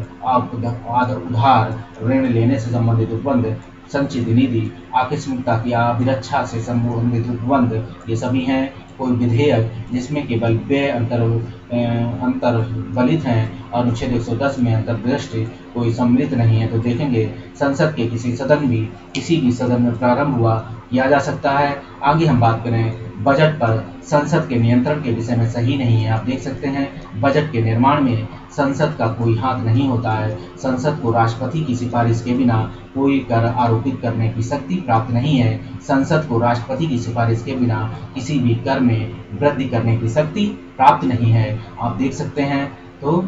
उधार ऋण लेने से संबंधित उपबंध, संचित निधि, आकस्मिकता की अभिरक्षा से संबंधित उपबंध, ये सभी हैं। कोई विधेयक जिसमें केवल व्यय अंतर्गलित हैं और अनुच्छेद 110 में अंतर्दृष्टि कोई सम्मिलित नहीं है तो देखेंगे संसद के किसी भी सदन में प्रारंभ हुआ किया जा सकता है। आगे हम बात करें बजट पर संसद के नियंत्रण के विषय में सही नहीं है। आप देख सकते हैं बजट के निर्माण में संसद का कोई हाथ नहीं होता है। संसद को राष्ट्रपति की सिफारिश के बिना कोई कर आरोपित करने की शक्ति प्राप्त नहीं है। संसद को राष्ट्रपति की सिफारिश के बिना किसी भी कर में वृद्धि करने की शक्ति प्राप्त नहीं है। आप देख सकते हैं तो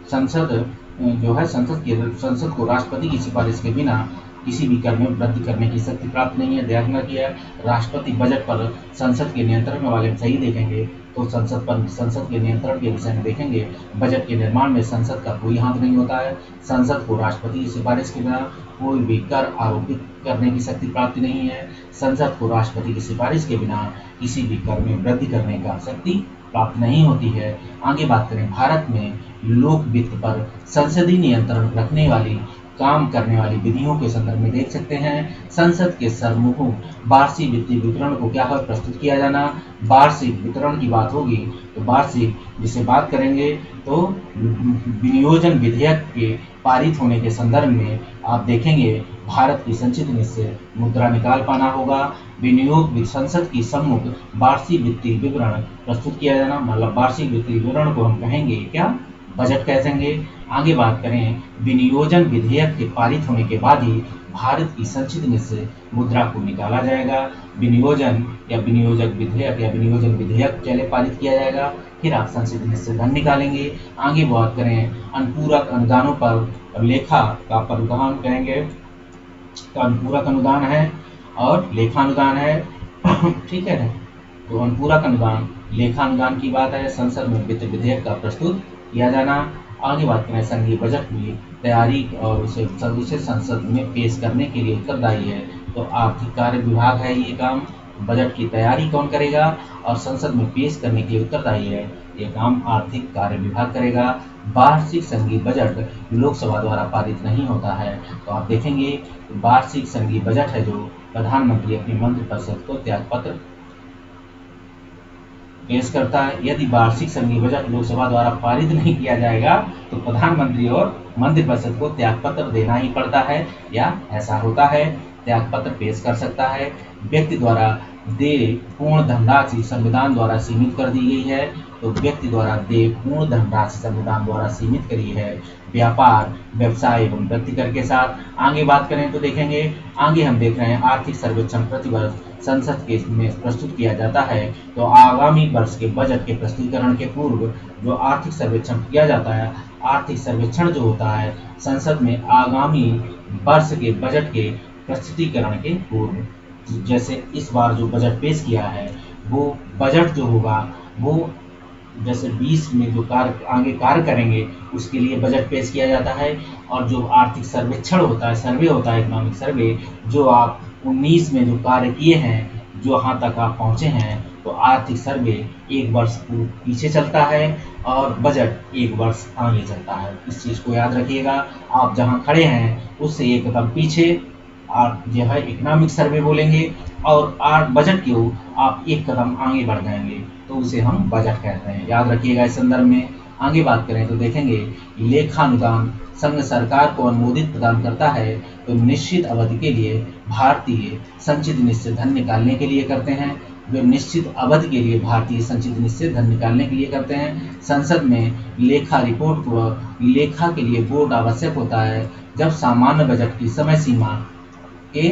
संसद संसद को राष्ट्रपति की सिफारिश के बिना किसी भी कर में वृद्धि करने की शक्ति प्राप्त नहीं है। ध्यान रखिए राष्ट्रपति बजट पर संसद के नियंत्रण में वाले सही देखेंगे तो संसद के नियंत्रण के विषय में देखेंगे बजट के निर्माण में संसद का कोई हाथ नहीं होता है। संसद को राष्ट्रपति की सिफारिश के बिना कोई भी कर आरोपित करने की शक्ति प्राप्त नहीं है। संसद को राष्ट्रपति की सिफारिश के बिना किसी भी कर में वृद्धि करने का शक्ति प्राप्त नहीं होती है। आगे बात करें भारत में लोक वित्त पर संसदीय नियंत्रण रखने वाली काम करने वाली विधियों के संदर्भ में देख सकते हैं। संसद के सरमुख वार्षिक वित्तीय विवरण को क्या है प्रस्तुत किया जाना। वार्षिक वितरण की बात होगी तो वार्षिक जिसे बात करेंगे तो विनियोजन विधेयक के पारित होने के संदर्भ में आप देखेंगे भारत की संचित नीति से मुद्रा निकाल पाना होगा। विनियोग संसद की सम्मुख वार्षिक वित्तीय विवरण प्रस्तुत किया जाना, मतलब वार्षिक वित्तीय विवरण को हम कहेंगे क्या, बजट कहेंगे। आगे बात करें, विनियोजन विधेयक के पारित होने के बाद ही भारत की संचित निधि से मुद्रा को निकाला जाएगा। विनियोजन या विनियोजक विधेयक या विनियोजन विधेयक पहले पारित किया जाएगा, फिर आप संचित निधि से धन निकालेंगे। आगे बात करें, अनुपूरक अनुदानों पर लेखा का प्रावधान करेंगे। तो अनुपूरक अनुदान है और लेखा अनुदान है, ठीक है। तो अनुपूरक अनुदान, लेखा अनुदान की बात है, संसद में वित्त विधेयक का प्रस्तुत किया जाना। आगे बात करें, संघीय बजट की तैयारी और उसे संसद में पेश करने के लिए उत्तरदायी है। तो आर्थिक कार्य विभाग है ये काम। बजट की तैयारी कौन करेगा और संसद में पेश करने के लिए उत्तरदायी है, ये काम आर्थिक कार्य विभाग करेगा। वार्षिक संघीय बजट लोकसभा द्वारा पारित नहीं होता है। तो आप देखेंगे वार्षिक संघीय बजट है जो प्रधानमंत्री अपनी मंत्रिपरिषद को त्यागपत्र पेश करता है। यदि वार्षिक संघीय बजट लोकसभा द्वारा पारित नहीं किया जाएगा तो प्रधानमंत्री और मंत्रिपरिषद को त्यागपत्र देना ही पड़ता है, या ऐसा होता है त्यागपत्र पेश कर सकता है। व्यक्ति द्वारा देय पूर्ण धनराशि संविधान द्वारा सीमित कर दी गई है। तो व्यक्ति द्वारा देय पूर्ण धनराशि संविधान द्वारा सीमित करी है व्यापार, व्यवसाय एवं व्यक्ति कर के साथ। आगे बात करें तो देखेंगे, आगे हम देख रहे हैं आर्थिक सर्वेक्षण प्रतिवर्ष संसद के में प्रस्तुत किया जाता है। तो आगामी वर्ष के बजट के प्रस्तुतिकरण के पूर्व जो आर्थिक सर्वेक्षण किया जाता है, आर्थिक सर्वेक्षण जो होता है संसद में आगामी वर्ष के बजट के प्रस्तुतिकरण के पूर्व, जैसे इस बार जो बजट पेश किया है वो बजट जो होगा वो जैसे 20 में जो आगे कार्य करेंगे उसके लिए बजट पेश किया जाता है। और जो आर्थिक सर्वेक्षण होता है, सर्वे होता है, इकोनॉमिक सर्वे, जो आप 19 में जो कार्य किए हैं, जो यहाँ तक आप पहुँचे हैं, तो आर्थिक सर्वे एक वर्ष पीछे चलता है और बजट एक वर्ष आगे चलता है। इस चीज़ को याद रखिएगा। आप जहाँ खड़े हैं उससे एक कदम पीछे आप जो है इकोनॉमिक सर्वे बोलेंगे और बजट की आप एक कदम आगे बढ़ जाएंगे, तो उसे हम बजट कहते हैं। याद रखिएगा इस संदर्भ में। आगे बात करें तो देखेंगे, लेखानुदान संघ सरकार को अनुमोदित प्रदान करता है। तो निश्चित अवधि के लिए भारतीय संचित निधि से धन निकालने के लिए करते हैं। जो निश्चित अवधि के लिए भारतीय संचित निधि से धन निकालने के लिए करते हैं। संसद में लेखा रिपोर्ट व लेखा के लिए वोट आवश्यक होता है जब सामान्य बजट की समय सीमा के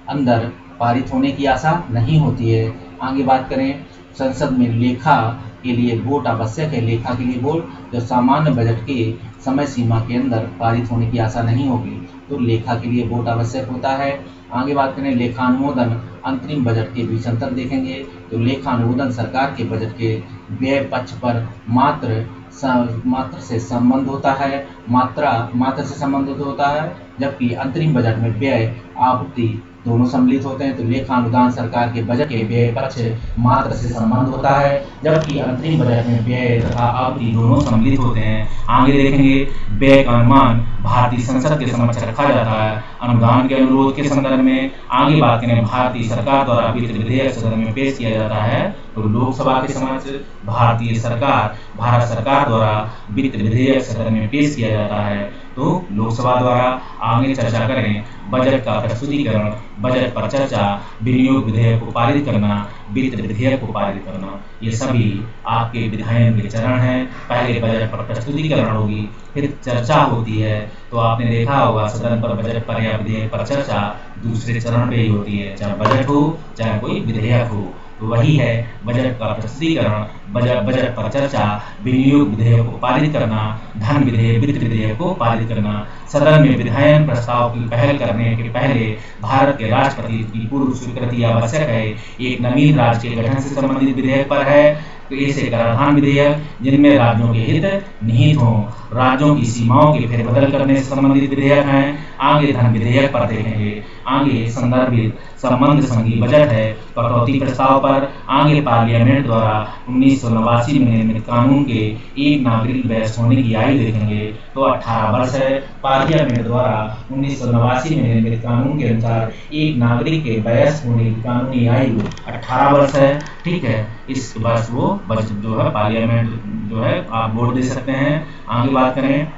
अंदर पारित होने की आशा नहीं होती है। आगे बात करें, संसद में लेखा के लिए वोट आवश्यक है। लेखा के लिए वोट जो सामान्य बजट के समय सीमा के अंदर पारित होने की आशा नहीं होगी, तो लेखा के लिए वोट आवश्यक होता है। आगे बात करें, लेखानुमोदन अंतरिम बजट के बीच अंतर देखेंगे। तो लेखानुमोदन सरकार के बजट के व्यय पक्ष पर मात्र से संबंध होता है, मात्रा से संबंधित होता है, जबकि अंतरिम बजट में व्यय आपूर्ति दोनों सम्मिलित होते हैं। तो लेखानुदान सरकार के बजट के व्यय पक्ष मात्र से संबंध होता है, जबकि अंतरिम बजट में व्यय तथा आपूर्ति दोनों सम्मिलित होते हैं। आगे देखेंगे, व्यय का अनुमान भारतीय संसद के समक्ष रखा जाता है अनुदान के अनुरोध के संदर्भ में। आगे बात करें, भारतीय सरकार द्वारा वित्त विधेयक सदन में पेश किया जाता है। तो लोकसभा के समक्ष भारत सरकार द्वारा वित्त विधेयक सदन में पेश किया जाता है। तो लोकसभा द्वारा। आगे चर्चा करें, बजट का प्रस्तुतिकरण, बजट पर चर्चा, विनियोग विधेयक को पारित करना, वित्त विधेयक को पारित करना, ये सभी आपके विधायन के चरण हैं। पहले बजट पर प्रस्तुतिकरण होगी, फिर चर्चा होती है। तो आपने देखा होगा सदन पर बजट पर या विधेयक पर चर्चा दूसरे चरण पे ही होती है, चाहे बजट हो चाहे कोई विधेयक हो। तो वही है बजट का प्रस्तुतिकरण, बजट पर चर्चा, विनियोग विधेयक को पारित करना, धन विधेयक, वित्त विधेयक को पारित करना। सदन में विधायन प्रस्ताव की पहल करने के पहले भारत के राष्ट्रपति की पूर्व स्वीकृति आवश्यक है। एक नवीन राज्य के गठन से संबंधित विधेयक पर है। तो ऐसे कराधान विधेयक जिनमें राज्यों के हित निहित हों, राज्यों की सीमाओं के फेरबदल करने से संबंधित विधेयक हैं। आगे धन विधेयक पर देखेंगे। आगे संदर्भित संबंध संघीय बजट है, कटौती प्रस्ताव पर। आगे पार्लियामेंट द्वारा 1989 में निर्मित कानून के एक नागरिक वयस्क होने की आयु देखेंगे। तो 18 वर्ष है। पार्लियामेंट द्वारा 1989 में निर्मित कानून के अनुसार एक नागरिक के वयस्क होने की कानूनी आयु 18 वर्ष है। ठीक है, इस वर्ष वो बजट जो है पार्लियामेंट जो है आप वोट दे सकते हैं। आगे बात करें,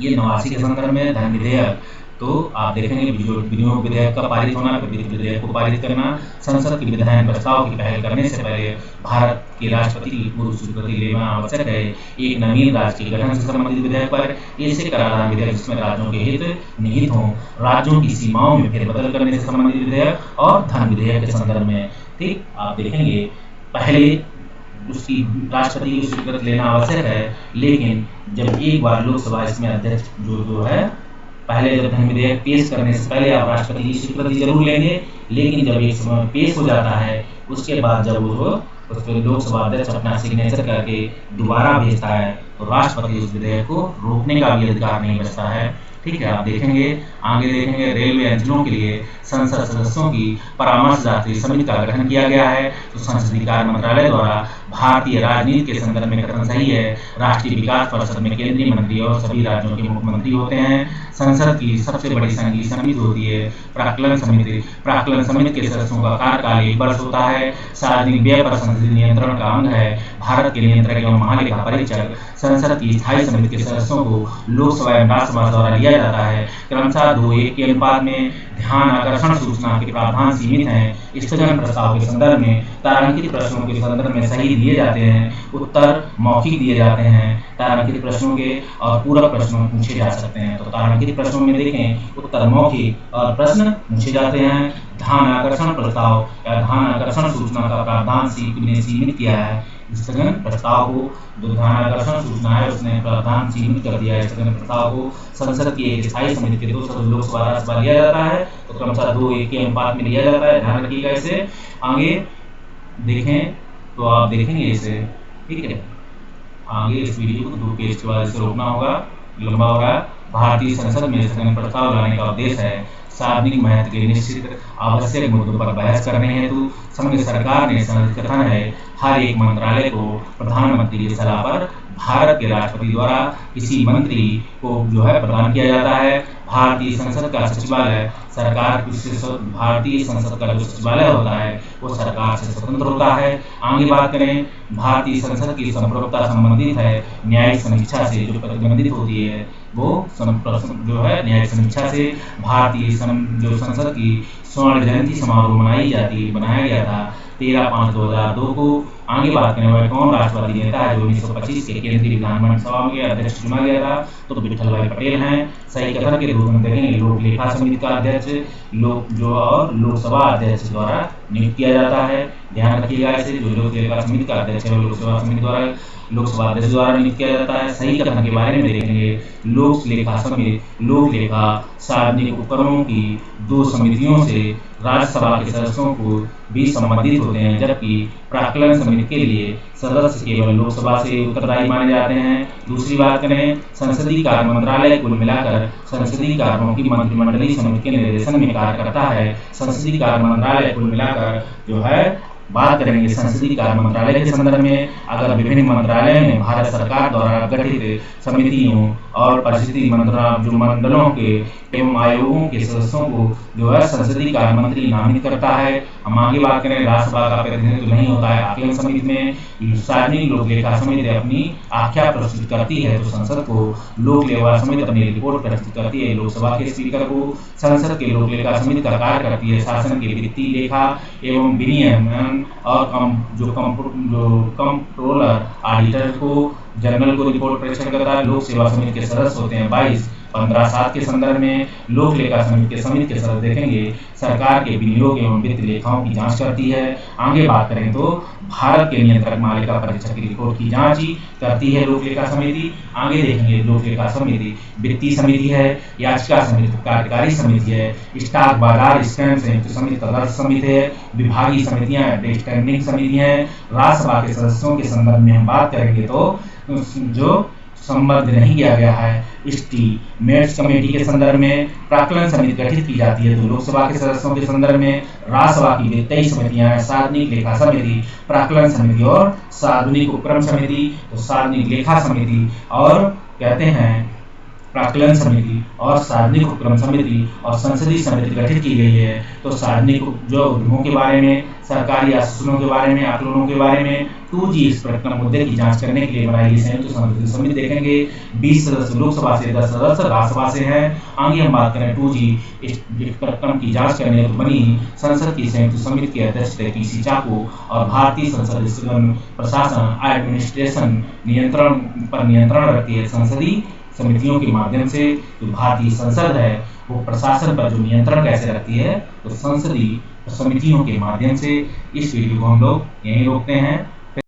ये 89 के संदर्भ में धन विधेयक। तो आप देखेंगे विनियोग विधेयक का पारित होना, वित्त विधेयक को पारित करना, संसद के विधायन प्रस्ताव की पहल करने से पहले भारत के राष्ट्रपति की पूर्व स्वीकृति लेना आवश्यक है। एक नवीन राज्य के गठन से संबंधित विधेयक पर ऐसे कराधान विधेयक जिसमें राज्यों के हित निहित हों, राज्यों की सीमाओं में फेरबदल करने से संबंधित विधेयक और धन विधेयक के संदर्भ में। ठीक, आप देखेंगे पहले उसकी राष्ट्रपति की स्वीकृति लेना आवश्यक है, लेकिन जब एक बार लोकसभा इसमें अध्यक्ष जो है, पहले जब धन विधेयक पेश करने से पहले आप राष्ट्रपति की स्वीकृति जरूर लेंगे, लेकिन जब एक समय पेश हो जाता है उसके बाद जब वो उस पर लोकसभा अध्यक्ष अपना सिग्नेचर करके दोबारा भेजता है तो राष्ट्रपति उस विधेयक को रोकने का भी अधिकार नहीं बचता है। ठीक है, आप देखेंगे आगे देखेंगे रेलवे अंचलों के लिए संसद सदस्यों की परामर्शदात्री समिति का गठन किया गया है। तो संसदीय कार्य मंत्रालय द्वारा भारतीय राजनीति के संदर्भ में कथन सही है। राष्ट्रीय विकास परिषद में केंद्रीय मंत्री और सभी राज्यों के मुख्यमंत्री होते हैं। संसद की सबसे बड़ी संघीय समिति होती है प्राक्कलन समिति। प्राक्कलन समिति के सदस्यों का कार्यकाल 1 वर्ष होता है। सार्वजनिक व्यय पर संसदीय नियंत्रण का अंग है। भारत के नियंत्रक एवं महालेखा परीक्षक संसद की स्थायी समिति के सदस्यों को लोकसभा एवं राज्यसभा द्वारा लिया जाता है। क्रमशः 2:1 के अनुपात में ध्यान आकर्षण सूचना के प्रावधान सीमित हैं। स्थगन प्रस्ताव के संदर्भ में तारांकित प्रश्नों के संदर्भ में सही दिए जाते हैं, उत्तर मौखिक दिए जाते हैं। तारांकित प्रश्नों के और पूरक प्रश्नों पूछे जा सकते हैं। तो तारांकित प्रश्नों में देखें उत्तर मौखिक और प्रश्न पूछे जाते हैं। ध्यान आकर्षण प्रस्ताव या ध्यान आकर्षण सूचना का प्रावधान सीमित किया है। स्थगन प्रस्ताव को जो ध्यान आकर्षण सूचना है उसने प्रावधान सीमित कर दिया है। स्थगन प्रस्ताव को संसद की एक स्थायी समिति के 2 सदस्य लोकसभा राज्यसभा लिया जाता है। तो क्रमशः 2:1 के अनुपात में लिया जाता है। ध्यान रखिएगा इसे। आगे देखें तो आप देखेंगे इसे, ठीक है। आगे इस वीडियो को 2 पेज के बाद इसे रोकना होगा, लंबा हो रहा है। भारतीय संसद में स्थगन प्रस्ताव लाने का उद्देश्य है सार्वजनिक महत्व के निश्चित आवश्यक मुद्दों पर बहस करने हेतु संघ सरकार ने कथन है हर एक मंत्रालय को प्रधानमंत्री की सलाह पर भारत के राष्ट्रपति द्वारा किसी मंत्री को जो है प्रदान किया जाता है। भारतीय संसद का सचिवालय भारतीय संसद का जो सचिवालय होता है वो सरकार से स्वतंत्र होता है। आगे बात करें भारतीय संसद की संप्रभुता संबंधित है न्यायिक समीक्षा से, जो प्रतिबंधित होती है वो जो है न्यायिक समीक्षा से। भारतीय जो संसद की स्वर्ण जयंती समारोह बनाया गया था 13/5/2002 को। आगे बात करें वह कौन राष्ट्रवादी नेता है जो 1925 के केंद्रीय विधानमंडल सभा के अध्यक्ष चुना गया था, तो विठल भाई पटेल हैं। सही कथन के रूप में देखेंगे लोक लेखा समिति का अध्यक्ष लोकसभा अध्यक्ष द्वारा नियुक्त किया जाता है। ध्यान रखिएगा इसे, जो लोक लेखा समिति का अध्यक्ष है लोकसभा अध्यक्ष द्वारा नियुक्त किया जाता है। सही कथन के बारे में देखेंगे लोक लेखा सार्वजनिक उपक्रमों की 2 समितियों से राज्यसभा के सदस्यों को भी संबंधित होते हैं, जबकि प्राक्कलन समिति के लिए सदस्य केवल लोकसभा से उत्तरदायी माने जाते हैं। दूसरी बात करें संसदीय कार्य मंत्रालय कुल मिलाकर संसदीय कार्यों की मंत्रिमंडलीय समिति के निर्देशन में कार्य करता है। संसदीय कार्य मंत्रालय कुल मिलाकर जो है बात करेंगे संसदीय कार्य मंत्रालय के संदर्भ में। अगर विभिन्न मंत्रालयों में भारत सरकार द्वारा गठित समितियों और परिषदीय मंडलों के एवं आयोगों के सदस्यों को जो है संसदीय कार्य मंत्री नामित करता है। हम आगे बात करें राज्यसभा का प्रतिनिधित्व नहीं होता है आकलन समिति में। सार्वजनिक लोक लेखा समिति अपनी आख्या प्रस्तुत करती है तो संसद को लोक लेखा समिति अपनी रिपोर्ट प्रस्तुत करती है लोकसभा के स्पीकर को। संसद के लोक लेखा समिति का कार्य करती है शासन के वित्तीय लेखा एवं विनियमन और कंट्रोलर ऑडिटर को जनरल को रिपोर्ट प्रेषण करता है। लोक सेवा समिति के सदस्य होते हैं 22। 15/7 के संदर्भ में लोक लेखा समिति के सदस्य देखेंगे सरकार के विनियोग एवं वित्त लेखाओं की जांच करती है। आगे बात करें तो भारत के नियंत्रक महालेखा परीक्षक की रिपोर्ट की जांच करती है लोक लेखा समिति। आगे देखेंगे लोक लेखा समिति वित्तीय समिति है, याचिका समिति, कार्यकारी समिति है, स्टॉक बाजार स्कैम संयुक्त समिति, तदर्थ समिति है, विभागीय समितियां, स्टैंडिंग समितियां हैं। राज्यसभा के सदस्यों के संदर्भ में हम बात करेंगे तो जो संबद्ध नहीं किया गया है मेट्स कमेटी के संदर्भ में प्राक्कलन समिति गठित की जाती है। तो लोकसभा के सदस्यों के संदर्भ में राज्यसभा की वित्तीय समितियां हैं सार्वजनिक लेखा समिति, प्राक्कलन समिति और सार्वजनिक उपक्रम समिति। तो सार्वजनिक लेखा समिति और कहते हैं प्राक्कलन समिति और सार्वजनिक उपक्रम समिति और संसदीय समिति गठित की गई है। तो सार्वजनिक जो उद्यमों के बारे में, सरकारी आश्वासनों के बारे में, आकलनों के बारे में 2G इस प्रकरण मुद्दे की जांच करने के लिए बनाई गई संयुक्त संसदीय समिति देखेंगे। 20 सदस्य लोकसभा से, 10 सदस्य राज्यसभा से हैं। आगे हम बात करें 2G इस प्रकरण की जांच करने तो बनी संसद की संयुक्त समिति के अध्यक्ष थे PC चाको और भारतीय संसद सदन प्रशासन एडमिनिस्ट्रेशन नियंत्रण पर नियंत्रण रखती है संसदीय समितियों के माध्यम से। जो भारतीय संसद है वो प्रशासन पर जो नियंत्रण कैसे रखती है, तो संसदीय समितियों के माध्यम से। इस वीडियो को हम लोग यहीं रोकते हैं।